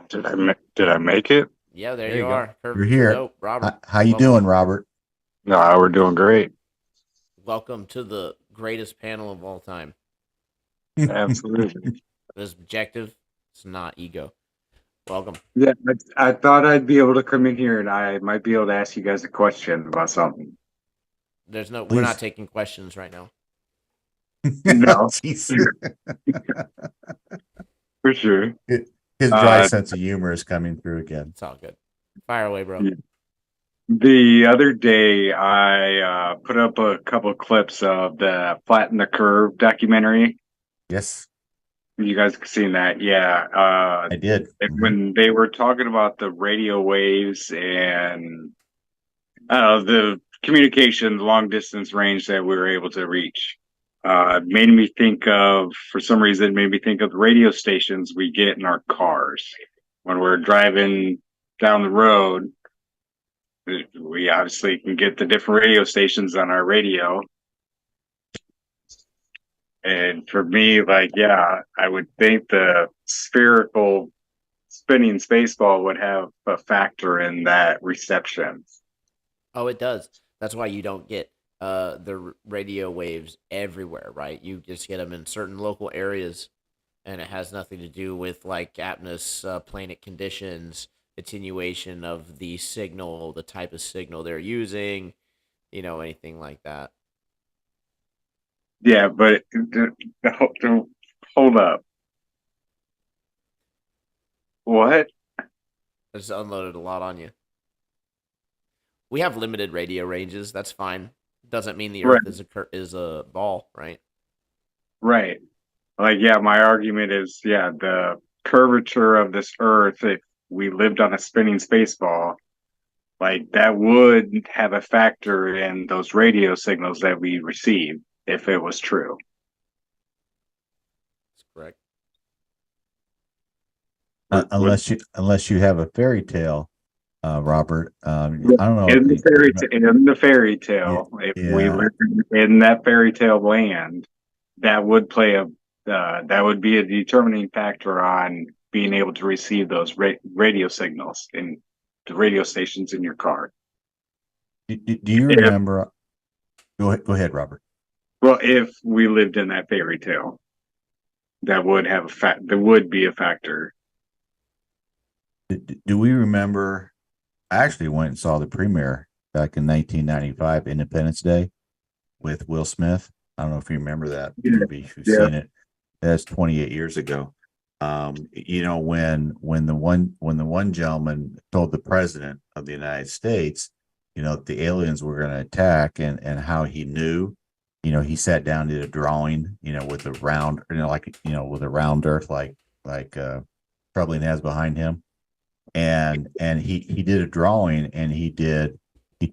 Did I make it? Yeah, there There you you go. are. You're here. Nope, Robert. How you welcome. doing, Robert? No, we're doing great. Welcome to the greatest panel of all time. Absolutely. This objective, it's not ego. Welcome. Yeah, I thought I'd be able to come in here and I might be able to ask you guys a question about something. We're not Please. taking questions right now. No. Jeez. For sure. His dry sense of humor is coming through again. It's all good. Fire away, bro. Yeah. The other day, I put up a couple of clips of the Flatten the Curve documentary Yes, You guys have seen that, yeah. I did. When they were talking about the radio waves and the communication, long distance range that we were able to reach, made me think of, for some reason, it made me think of the radio stations we get in our cars when we're driving down the road. We obviously can get the different radio stations on our radio. And for me, like, yeah, I would think the spherical spinning space ball would have a factor in that reception. Oh, it does. That's why you don't get the radio waves everywhere, right? You just get them in certain local areas, and it has nothing to do with like planet conditions, attenuation of the signal, the type of signal they're using, anything like that. Yeah, but hold up. What? I just unloaded a lot on you. We have limited radio ranges. That's fine. Doesn't mean the Earth is a ball, right? Right. Like, yeah, my argument is, yeah, the curvature of this Earth, if we lived on a spinning space ball, like that would have a factor in those radio signals that we receive if it was true. That's correct. Unless you have a fairy tale, Robert. I don't know. In the fairy tale, if we lived in that fairy tale land, that would play that would be a determining factor on being able to receive those radio signals in the radio stations in your car. Do you remember? Go ahead, Robert. Well, if we lived in that fairy tale, that would have there would be a factor. Do we remember? I actually went and saw the premiere back in 1995, Independence Day, with Will Smith. I don't know if you remember that movie. If you've seen it, that's 28 years ago. When the one gentleman told the president of the United States, the aliens were going to attack, and how he knew, he sat down, did a drawing, with a round, with a round Earth, like Troubling has behind him. And he did a drawing, and he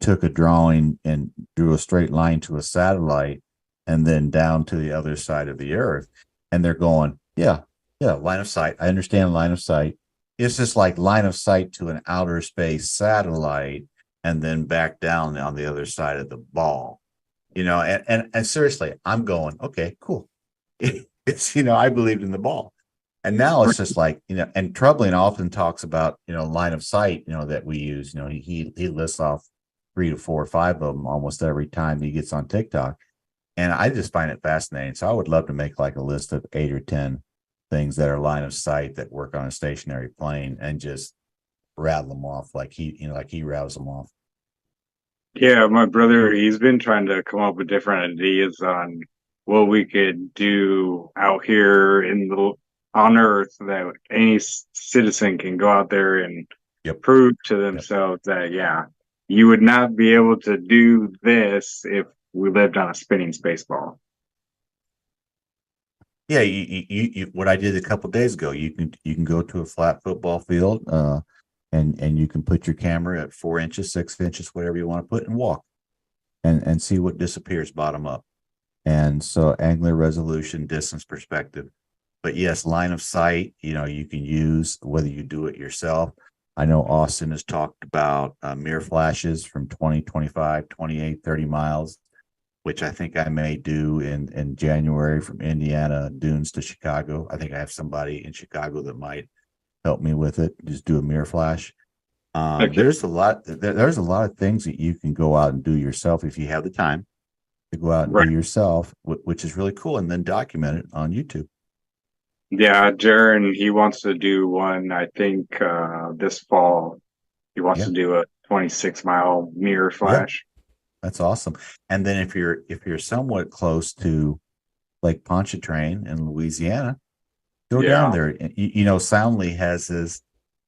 took a drawing and drew a straight line to a satellite and then down to the other side of the Earth. And they're going, yeah, line of sight. I understand line of sight. It's just like line of sight to an outer space satellite and then back down on the other side of the ball. And seriously, I'm going, okay, cool. It's, I believed in the ball. And now it's just like, and Troubling often talks about, line of sight, that we use. He lists off 3 to 4 or 5 of them almost every time he gets on TikTok. And I just find it fascinating. So I would love to make like a list of 8 or 10 things that are line of sight that work on a stationary plane and just rattle them off like he rattles them off. Yeah, my brother, he's been trying to come up with different ideas on what we could do out here on Earth that any citizen can go out there and prove to themselves that, yeah, you would not be able to do this if we lived on a spinning space ball. Yeah, you what I did a couple of days ago, you can go to a flat football field, and you can put your camera at 4 inches, 6 inches, whatever you want to put, and walk and see what disappears bottom up. And so angular resolution, distance perspective. But yes, line of sight, you can use whether you do it yourself. I know Austin has talked about mirror flashes from 20, 25, 28, 30 miles, which I think I may do in January from Indiana dunes to Chicago. I think I have somebody in Chicago that might help me with it. Just do a mirror flash. There's a lot of things that you can go out and do yourself if you have the time to go out and do yourself, which is really cool, and then document it on YouTube. Yeah, Jaron, he wants to do one, I think, this fall. He wants to do a 26-mile mirror flash. Yeah. That's awesome. And then if you're somewhat close to Lake Pontchartrain in Louisiana, go down there. Soundly has this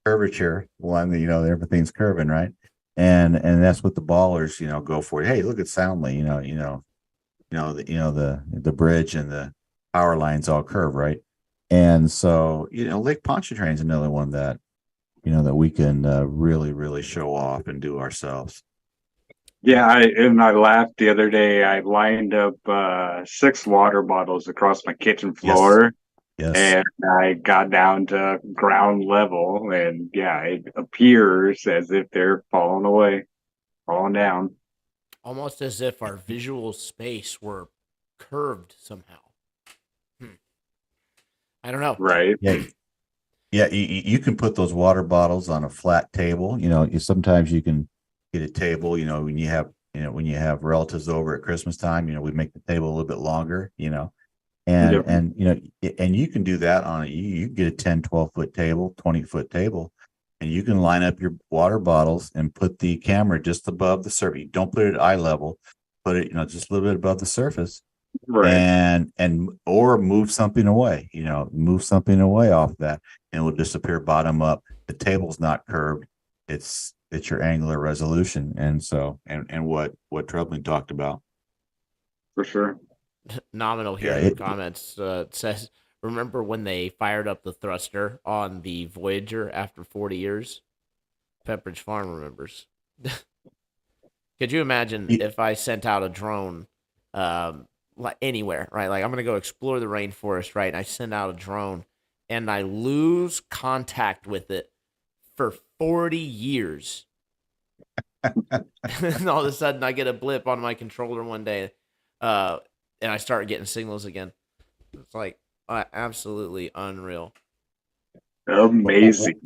curvature one, everything's curving, right? And that's what the ballers, go for. Hey, look at Soundly, the bridge and the power lines all curve, right? And so, Lake Pontchartrain is another one that, that we can really, really show off and do ourselves. Yeah, I laughed the other day. I lined up 6 water bottles across my kitchen Yes. floor, Yes. and I got down to ground level, and yeah, it appears as if they're falling away, falling down. Almost as if our visual space were curved somehow. I don't know. Right. Yeah. Yeah. You can put those water bottles on a flat table. Sometimes you can get a table, when you have relatives over at Christmas time, we make the table a little bit longer, Yep. and you can do that you get a 10, 12-foot table, 20-foot table, and you can line up your water bottles and put the camera just above the surface. You don't put it at eye level, put it, just a little bit above the surface, Right. and or move something away, off that, and it will disappear bottom up. The table's not curved. It's your angular resolution. And so, and what Trebling talked about. For sure. Nominal here Yeah, in the comments says, remember when they fired up the thruster on the Voyager after 40 years? Pepperidge Farm remembers. Could you imagine if I sent out a drone like anywhere, right? Like I'm going to go explore the rainforest, right? And I send out a drone and I lose contact with it for 40 years. And all of a sudden I get a blip on my controller one day and I start getting signals again. It's like absolutely unreal. Amazing.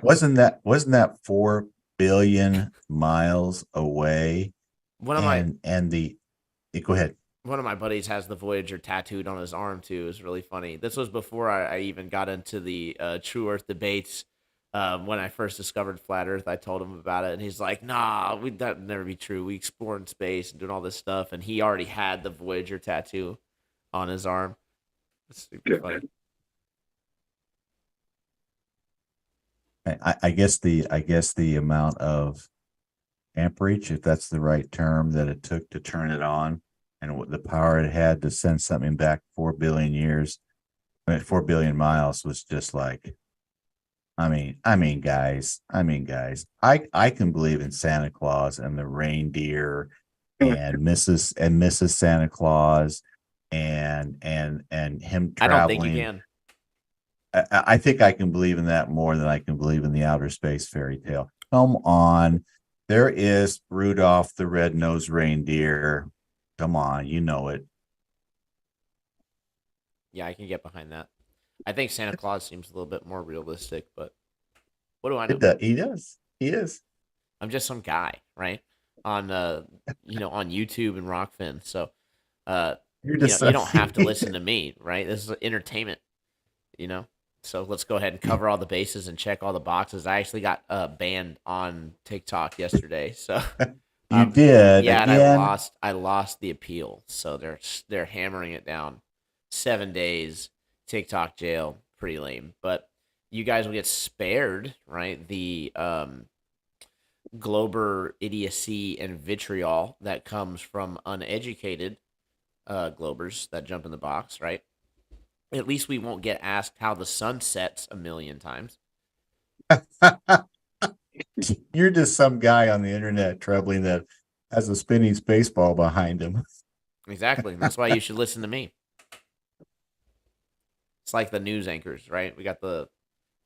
Wasn't that 4 billion miles away? One of Go ahead. One of my buddies has the Voyager tattooed on his arm too. It was really funny. This was before I even got into the True Earth debates. When I first discovered flat Earth, I told him about it, and he's like, "Nah, that'd never be true. We explore in space and doing all this stuff." And he already had the Voyager tattoo on his arm. It's super funny. I guess the amount of amperage, if that's the right term, that it took to turn it on, and what the power it had to send something back 4 billion years, 4 billion miles, was just like, guys, I can believe in Santa Claus and the reindeer and Mrs. Santa Claus and him traveling. I don't think you can. I think I can believe in that more than I can believe in the outer space fairy tale. Come on. There is Rudolph the red-nosed reindeer. Come on, you know it. Yeah, I can get behind that. I think Santa Claus seems a little bit more realistic, but what do I know? He does. He is. I'm just some guy, right? On on YouTube and Rockfin. So You're you just don't have to listen to me, right? This is entertainment, So let's go ahead and cover all the bases and check all the boxes. I actually got banned on TikTok yesterday, so you did. Yeah, again? and I lost the appeal, so they're hammering it down. 7 days TikTok jail, pretty lame. But you guys will get spared, right? The Glober idiocy and vitriol that comes from uneducated Globers that jump in the box, right? At least we won't get asked how the sun sets a million times. You're just some guy on the internet troubling that has a spinning space ball behind him. Exactly. That's why you should listen to me. It's like the news anchors, right? We got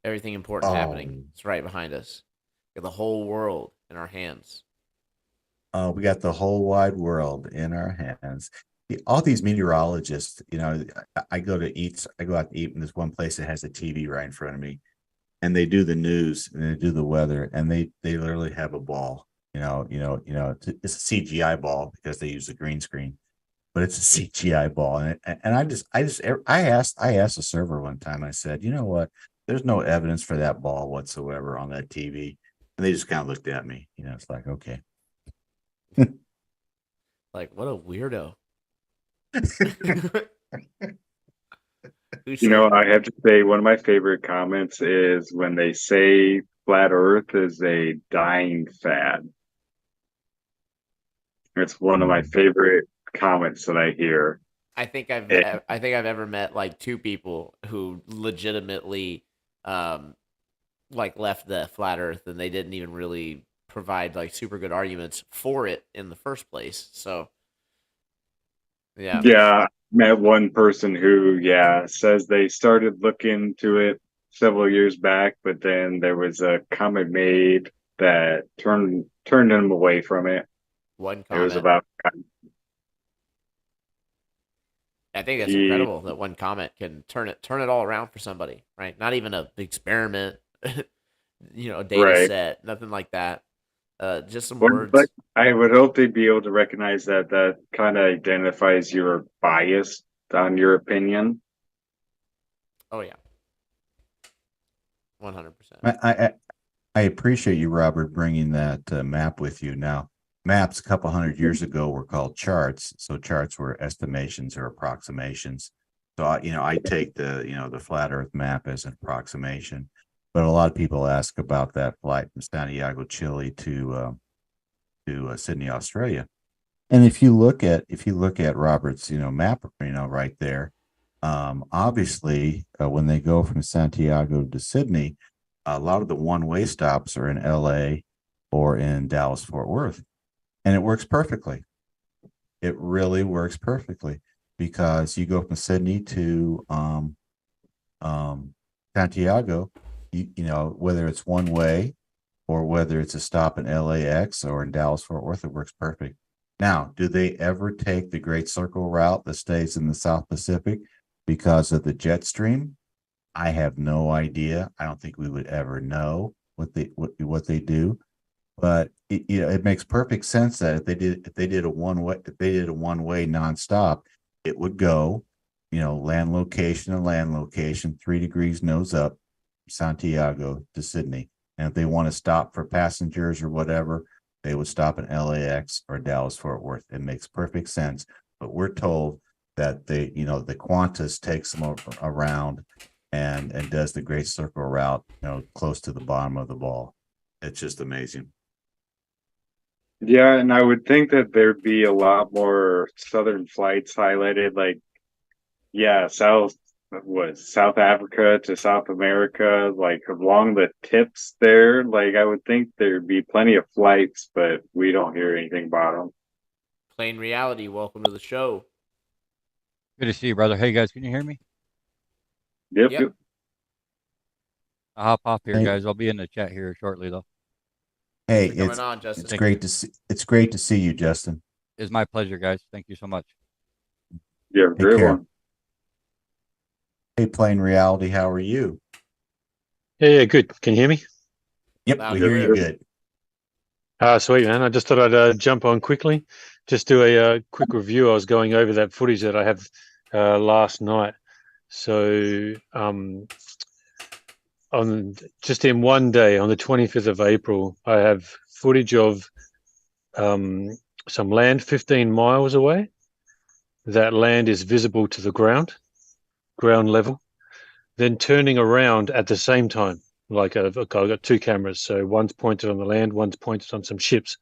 everything important happening. It's right behind us. We got the whole world in our hands. We got the whole wide world in our hands. All these meteorologists, I go out to eat in this one place that has a TV right in front of me, and they do the news and they do the weather, and they literally have a ball. It's a CGI ball because they use a green screen, but it's a CGI ball. And I asked the server one time. I said, you know what? There's no evidence for that ball whatsoever on that TV, and they just kind of looked at me. It's like, okay. Like, what a weirdo. I have to say one of my favorite comments is when they say flat Earth is a dying fad. It's one of my favorite comments that I hear. I think I've ever met like two people who legitimately like left the flat Earth, and they didn't even really provide like super good arguments for it in the first place. So yeah, Yeah, met one person who, says they started looking into it several years back, but then there was a comment made that turned them away from it. one It was comment. about I think that's he, incredible that one comment can turn it all around for somebody, right? Not even a experiment, a data right. set, nothing like that. Just some But words. I would hope they'd be able to recognize that that kind of identifies your bias on your opinion. Oh yeah, 100%. I appreciate you, Robert, bringing that map with you. Now, maps a couple hundred years ago were called charts. So charts were estimations or approximations. So I take the flat Earth map as an approximation. But a lot of people ask about that flight from Santiago, Chile to Sydney, Australia. And if you look at Robert's map right there, obviously when they go from Santiago to Sydney, a lot of the one-way stops are in LA or in Dallas Fort Worth, and it works perfectly. It really works perfectly because you go from Sydney to Santiago, whether it's one way or whether it's a stop in LAX or in Dallas Fort Worth, it works perfect. Now, do they ever take the Great Circle route that stays in the South Pacific because of the jet stream? I have no idea. I don't think we would ever know what they do, but it makes perfect sense that if they did a one way nonstop, it would go, land location to land location, 3 degrees nose up, Santiago to Sydney. And if they want to stop for passengers or whatever, they would stop in LAX or Dallas Fort Worth. It makes perfect sense. But we're told that the Qantas takes them around and does the Great Circle route, close to the bottom of the ball. It's just amazing. Yeah, and I would think that there'd be a lot more southern flights highlighted, like South Africa to South America, like along the tips there. Like I would think there'd be plenty of flights, but we don't hear anything about them. Plain reality. Welcome to the show. Good to see you, brother. Hey, guys, can you hear me? Yep, Yep. yep. I'll hop off here, Hey, guys. I'll be in the chat here shortly, though. hey, Thanks for coming on, Justin. it's great to see you, Justin. It's my pleasure, guys. Thank you so much. Yeah, Take great care. one. Hey, Plain Reality, how are you? Yeah, good. Can you hear me? Yep, Loud we and hear you clear. good. Sweet, man. I just thought I'd jump on quickly, just do a quick review. I was going over that footage that I have last night. So, on just in one day, on the 25th of April, I have footage of some land 15 miles away. That land is visible to the ground level. Then turning around at the same time. Like I've got two cameras, so one's pointed on the land, one's pointed on some ships.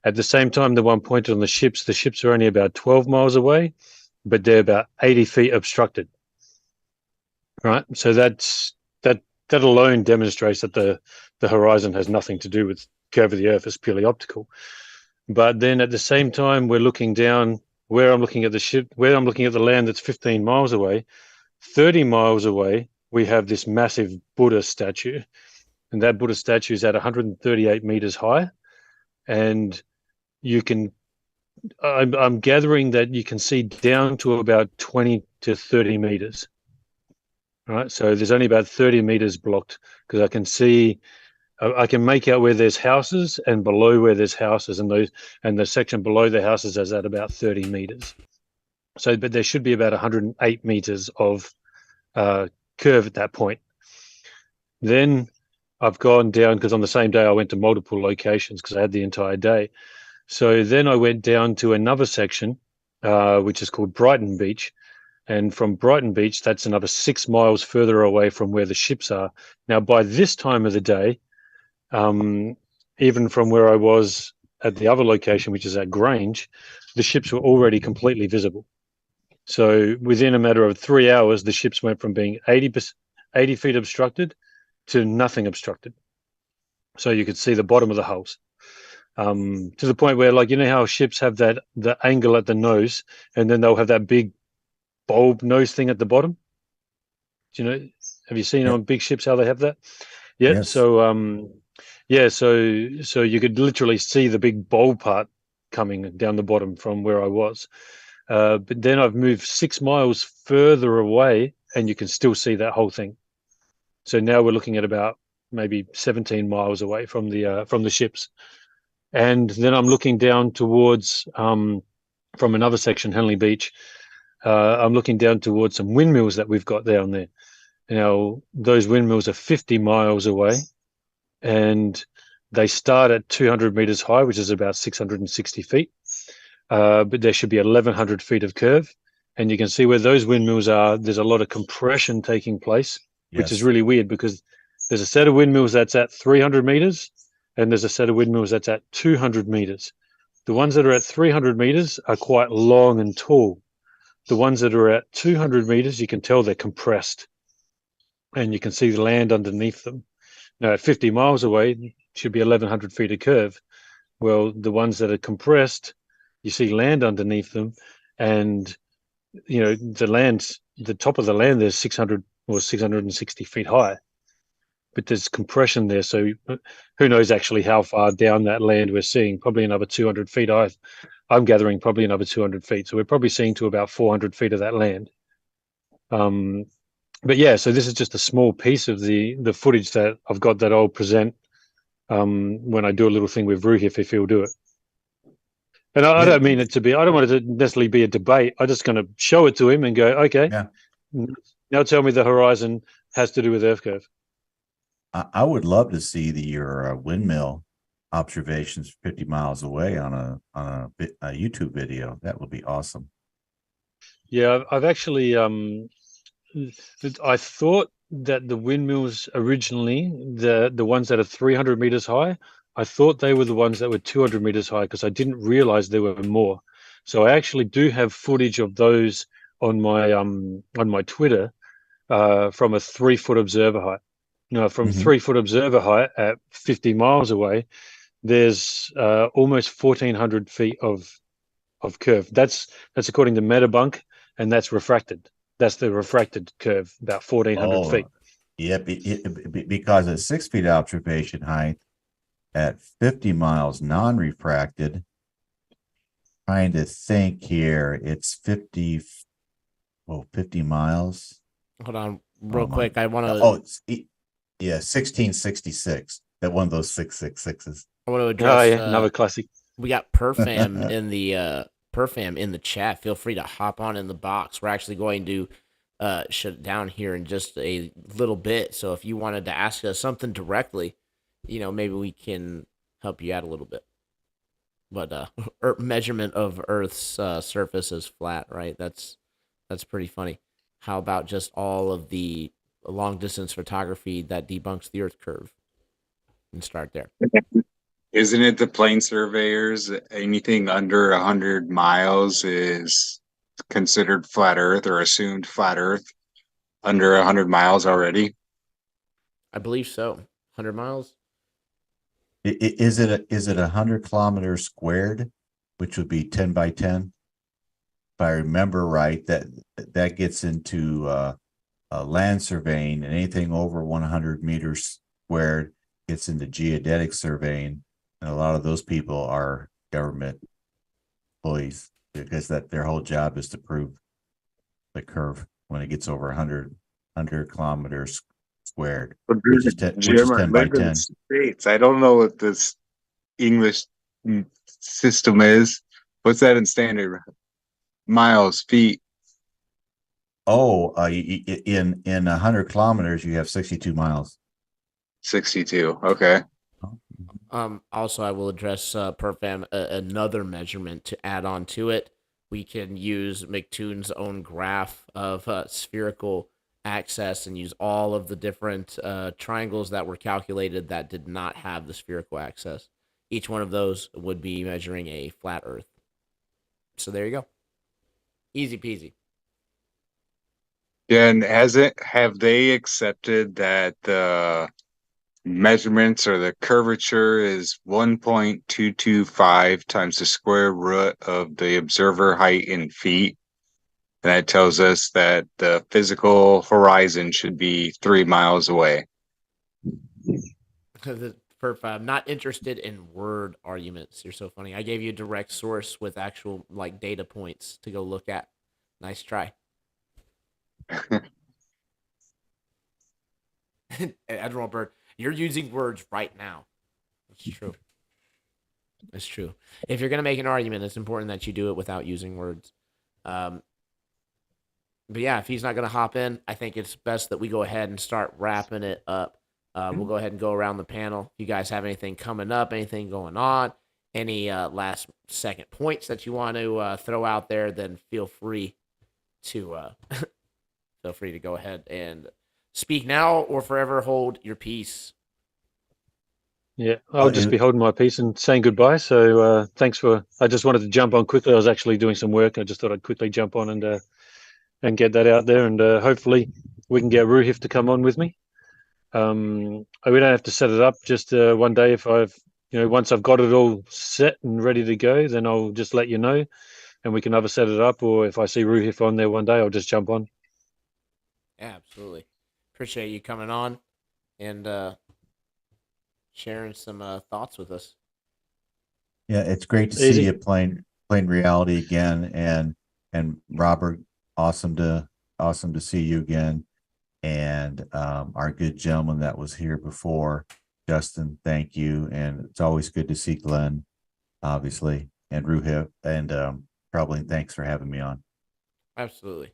At the same time, the one pointed on the ships are only about 12 miles away, but they're about 80 feet obstructed. Right, so that alone demonstrates that the horizon has nothing to do with the curve of the Earth; it's purely optical. But then at the same time, we're looking down where I'm looking at the ship, where I'm looking at the land that's 15 miles away. 30 miles away, we have this massive Buddha statue, and that Buddha statue is at 138 meters high. And I'm gathering that you can see down to about 20 to 30 meters. Right, so there's only about 30 meters blocked because I can make out where there's houses and below where there's houses, and the section below the houses is at about 30 meters. So, but there should be about 108 meters of curve at that point. Then I've gone down because on the same day I went to multiple locations because I had the entire day. So then I went down to another section, which is called Brighton Beach. And from Brighton Beach, that's another 6 miles further away from where the ships are. Now, by this time of the day, even from where I was at the other location, which is at Grange, the ships were already completely visible. So within a matter of 3 hours, the ships went from being 80 feet obstructed to nothing obstructed. So you could see the bottom of the hulls. To the point where, like, you know how ships have the angle at the nose, and then they'll have that big bulb nose thing at the bottom? Do you know? Have you seen Yep. on big ships how they have that? Yeah. Yes. So so you could literally see the big bulb part coming down the bottom from where I was. But then I've moved 6 miles further away, and you can still see that whole thing. So now we're looking at about maybe 17 miles away from the ships. And then I'm looking down towards from another section, Henley Beach. I'm looking down towards some windmills that we've got down there. Now, those windmills are 50 miles away, and they start at 200 meters high, which is about 660 feet. But there should be 1,100 feet of curve. And you can see where those windmills are, there's a lot of compression taking place, which is Yes. really weird because there's a set of windmills that's at 300 meters, and there's a set of windmills that's at 200 meters. The ones that are at 300 meters are quite long and tall. The ones that are at 200 meters, you can tell they're compressed, and you can see the land underneath them. Now, at 50 miles away, should be 1,100 feet of curve. Well, the ones that are compressed, you see land underneath them, and the top of the land, there's 600 or 660 feet high, but there's compression there. So who knows actually how far down that land we're seeing? Probably another 200 feet. I'm gathering probably another 200 feet. So we're probably seeing to about 400 feet of that land. But yeah, so this is just a small piece of the footage that I've got that I'll present when I do a little thing with Ruhif, if he'll do it. And I don't mean it to be, I don't want it to necessarily be a debate. I'm just going to show it to him and go, okay, Yeah. now tell me the horizon has to do with Earth curve. I would love to see your windmill observations 50 miles away on a YouTube video. That would be awesome. Yeah, I've actually, I thought that the windmills originally, the ones that are 300 meters high, I thought they were the ones that were 200 meters high because I didn't realize there were more. So I actually do have footage of those on my Twitter from a 3-foot observer height. Now, from 3-foot observer height at 50 miles away, there's almost 1,400 feet of curve. That's according to Metabunk, and that's refracted. That's the refracted curve, about 1,400 feet. Yeah, because at 6 feet observation height at 50 miles non-refracted, trying to think here, it's 50 miles. Hold on real quick. I want to. 1666. That one of those 666s. I want to address. Another classic. We got Perfam in the chat. Feel free to hop on in the box. We're actually going to shut it down here in just a little bit. So if you wanted to ask us something directly, maybe we can help you out a little bit. But measurement of Earth's surface is flat, right? That's pretty funny. How about just all of the long distance photography that debunks the Earth curve? And start there. Isn't it the plane surveyors? Anything under 100 miles is considered flat Earth or assumed flat Earth under 100 miles already? I believe so. 100 miles. Is it 100 kilometers squared, which would be 10 by 10? If I remember right, that gets into land surveying, and anything over 100 meters squared gets into geodetic surveying, and a lot of those people are government employees because their whole job is to prove the curve when it gets over 100 kilometers squared, which is 10 by 10. States. I don't know what this English system is. What's that in standard? Miles, feet. Oh, in 100 kilometers, you have 62 miles. 62. Okay. Also, I will address Perfam another measurement to add on to it. We can use McToon's own graph of spherical axis and use all of the different triangles that were calculated that did not have the spherical axis. Each one of those would be measuring a flat Earth. So there you go. Easy peasy. Yeah, and have they accepted that the measurements or the curvature is 1.225 times the square root of the observer height in feet? And that tells us that the physical horizon should be 3 miles away. Perf, I'm not interested in word arguments. You're so funny. I gave you a direct source with actual like data points to go look at. Nice try. Admiral Bird, you're using words right now. It's true. It's true. If you're gonna make an argument, it's important that you do it without using words. Um, but yeah, if he's not gonna hop in, I think it's best that we go ahead and start wrapping it up. We'll go ahead and go around the panel. If you guys have anything coming up, anything going on, any last second points that you want to throw out there, then feel free to go ahead and speak now or forever hold your peace. Yeah, I'll just be holding my peace and saying goodbye. So thanks for. I just wanted to jump on quickly. I was actually doing some work. I just thought I'd quickly jump on and get that out there, and hopefully we can get Ruhif to come on with me. We don't have to set it up. Just one day, if once I've got it all set and ready to go, then I'll just let you know, and we can either set it up, or if I see Ruhif on there one day, I'll just jump on. Yeah, absolutely. Appreciate you coming on and sharing some thoughts with us. Yeah, it's great to Easy. see you playing reality again, and Robert, awesome to see you again, and our good gentleman that was here before, Justin, thank you, and it's always good to see Glenn, obviously, and Ruhip, and probably thanks for having me on. Absolutely.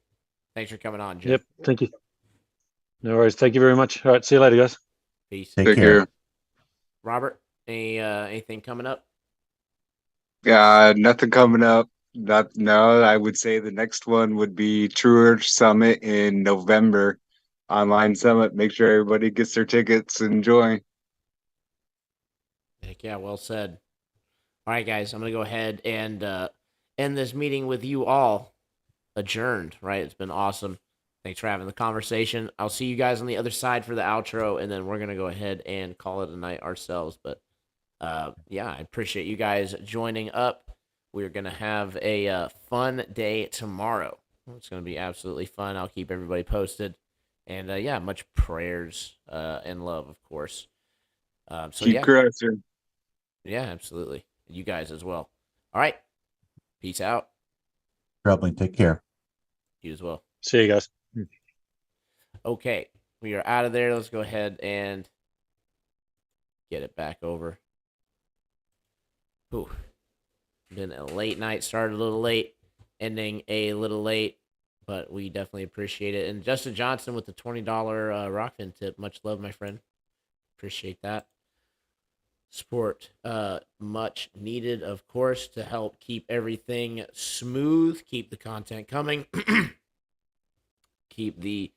Thanks for coming on, Jim. Yep, thank you. No worries. Thank you very much. All right, see you later, guys. Peace. Take care. Robert, anything coming up? Nothing coming up. No, I would say the next one would be True Earth Summit in November. Online summit. Make sure everybody gets their tickets and join. Heck yeah, well said. All right, guys, I'm going to go ahead and end this meeting with you all adjourned, right? It's been awesome. Thanks for having the conversation. I'll see you guys on the other side for the outro, and then we're going to go ahead and call it a night ourselves. But yeah, I appreciate you guys joining up. We're going to have a fun day tomorrow. It's going to be absolutely fun. I'll keep everybody posted. And yeah, much prayers and love, of course. So Keep yeah. crossing. Yeah, absolutely. You guys as well. All right. Peace out. Probably take care. You as well. See you guys. Okay. We are out of there. Let's go ahead and get it back over. Ooh. Been a late night. Started a little late. Ending a little late. But we definitely appreciate it. And Justin Johnson with the $20 Rockfin tip. Much love, my friend. Appreciate that. Support much needed, of course, to help keep everything smooth, keep the content coming, keep the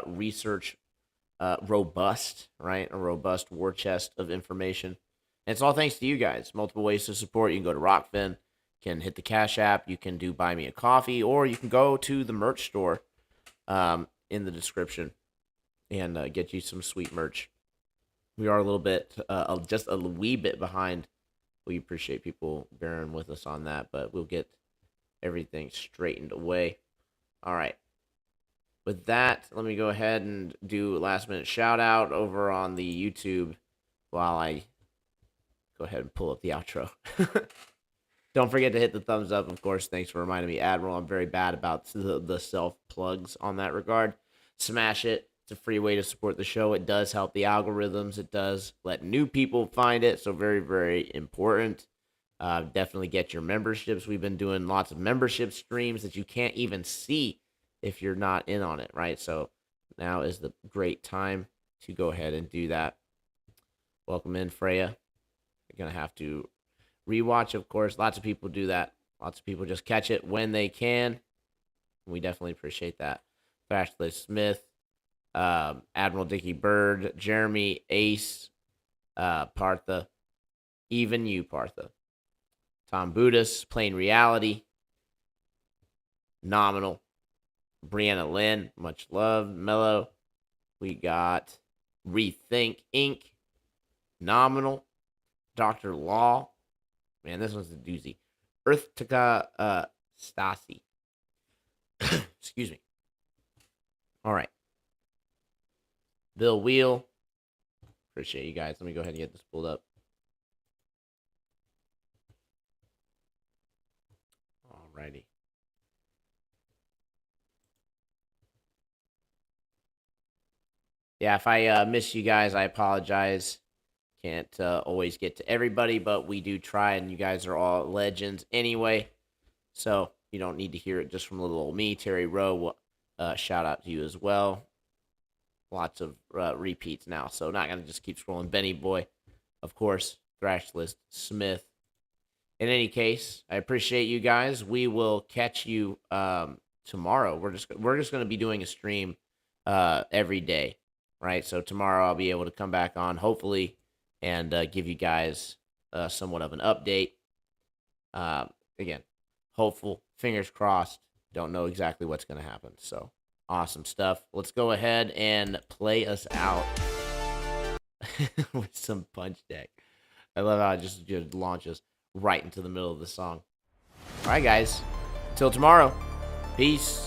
research robust, right? A robust war chest of information. And it's all thanks to you guys. Multiple ways to support. You can go to Rockfin, you can hit the Cash App, you can do Buy Me a Coffee, or you can go to the merch store in the description and get you some sweet merch. We are a little bit, just a wee bit behind. We appreciate people bearing with us on that, but we'll get everything straightened away. All right. With that, let me go ahead and do a last minute shout out over on the YouTube while I go ahead and pull up the outro. Don't forget to hit the thumbs up, of course. Thanks for reminding me, Admiral. I'm very bad about the self plugs on that regard. Smash it. It's a free way to support the show. It does help the algorithms. It does let new people find it. So very, very important. Definitely get your memberships. We've been doing lots of membership streams that you can't even see if you're not in on it, right? So now is the great time to go ahead and do that. Welcome in, Freya. You're going to have to rewatch, of course. Lots of people do that. Lots of people just catch it when they can. We definitely appreciate that. Ashley Smith, Admiral Dickie Bird, Jeremy, Ace, Partha, even you, Partha. Tom Budis, Plain Reality, Nominal, Brianna Lynn, much love. Mellow. We got Rethink Inc. Nominal. Dr. Law. Man, this one's a doozy. Earthtica Stasi. Excuse me. All right. Bill Wheel. Appreciate you guys. Let me go ahead and get this pulled up. Alrighty. Yeah, if I miss you guys, I apologize. Can't always get to everybody, but we do try, and you guys are all legends anyway. So you don't need to hear it just from little old me. Terry Rowe, shout out to you as well. Lots of repeats now, so not going to just keep scrolling. Benny Boy, of course, Thrash List Smith. In any case, I appreciate you guys. We will catch you tomorrow. We're just going to be doing a stream every day, right? So tomorrow I'll be able to come back on, hopefully, and give you guys somewhat of an update. Again, hopeful, fingers crossed. Don't know exactly what's going to happen. So awesome stuff. Let's go ahead and play us out with some Punch Deck. I love how it just launches right into the middle of the song. All right, guys. Till tomorrow. Peace.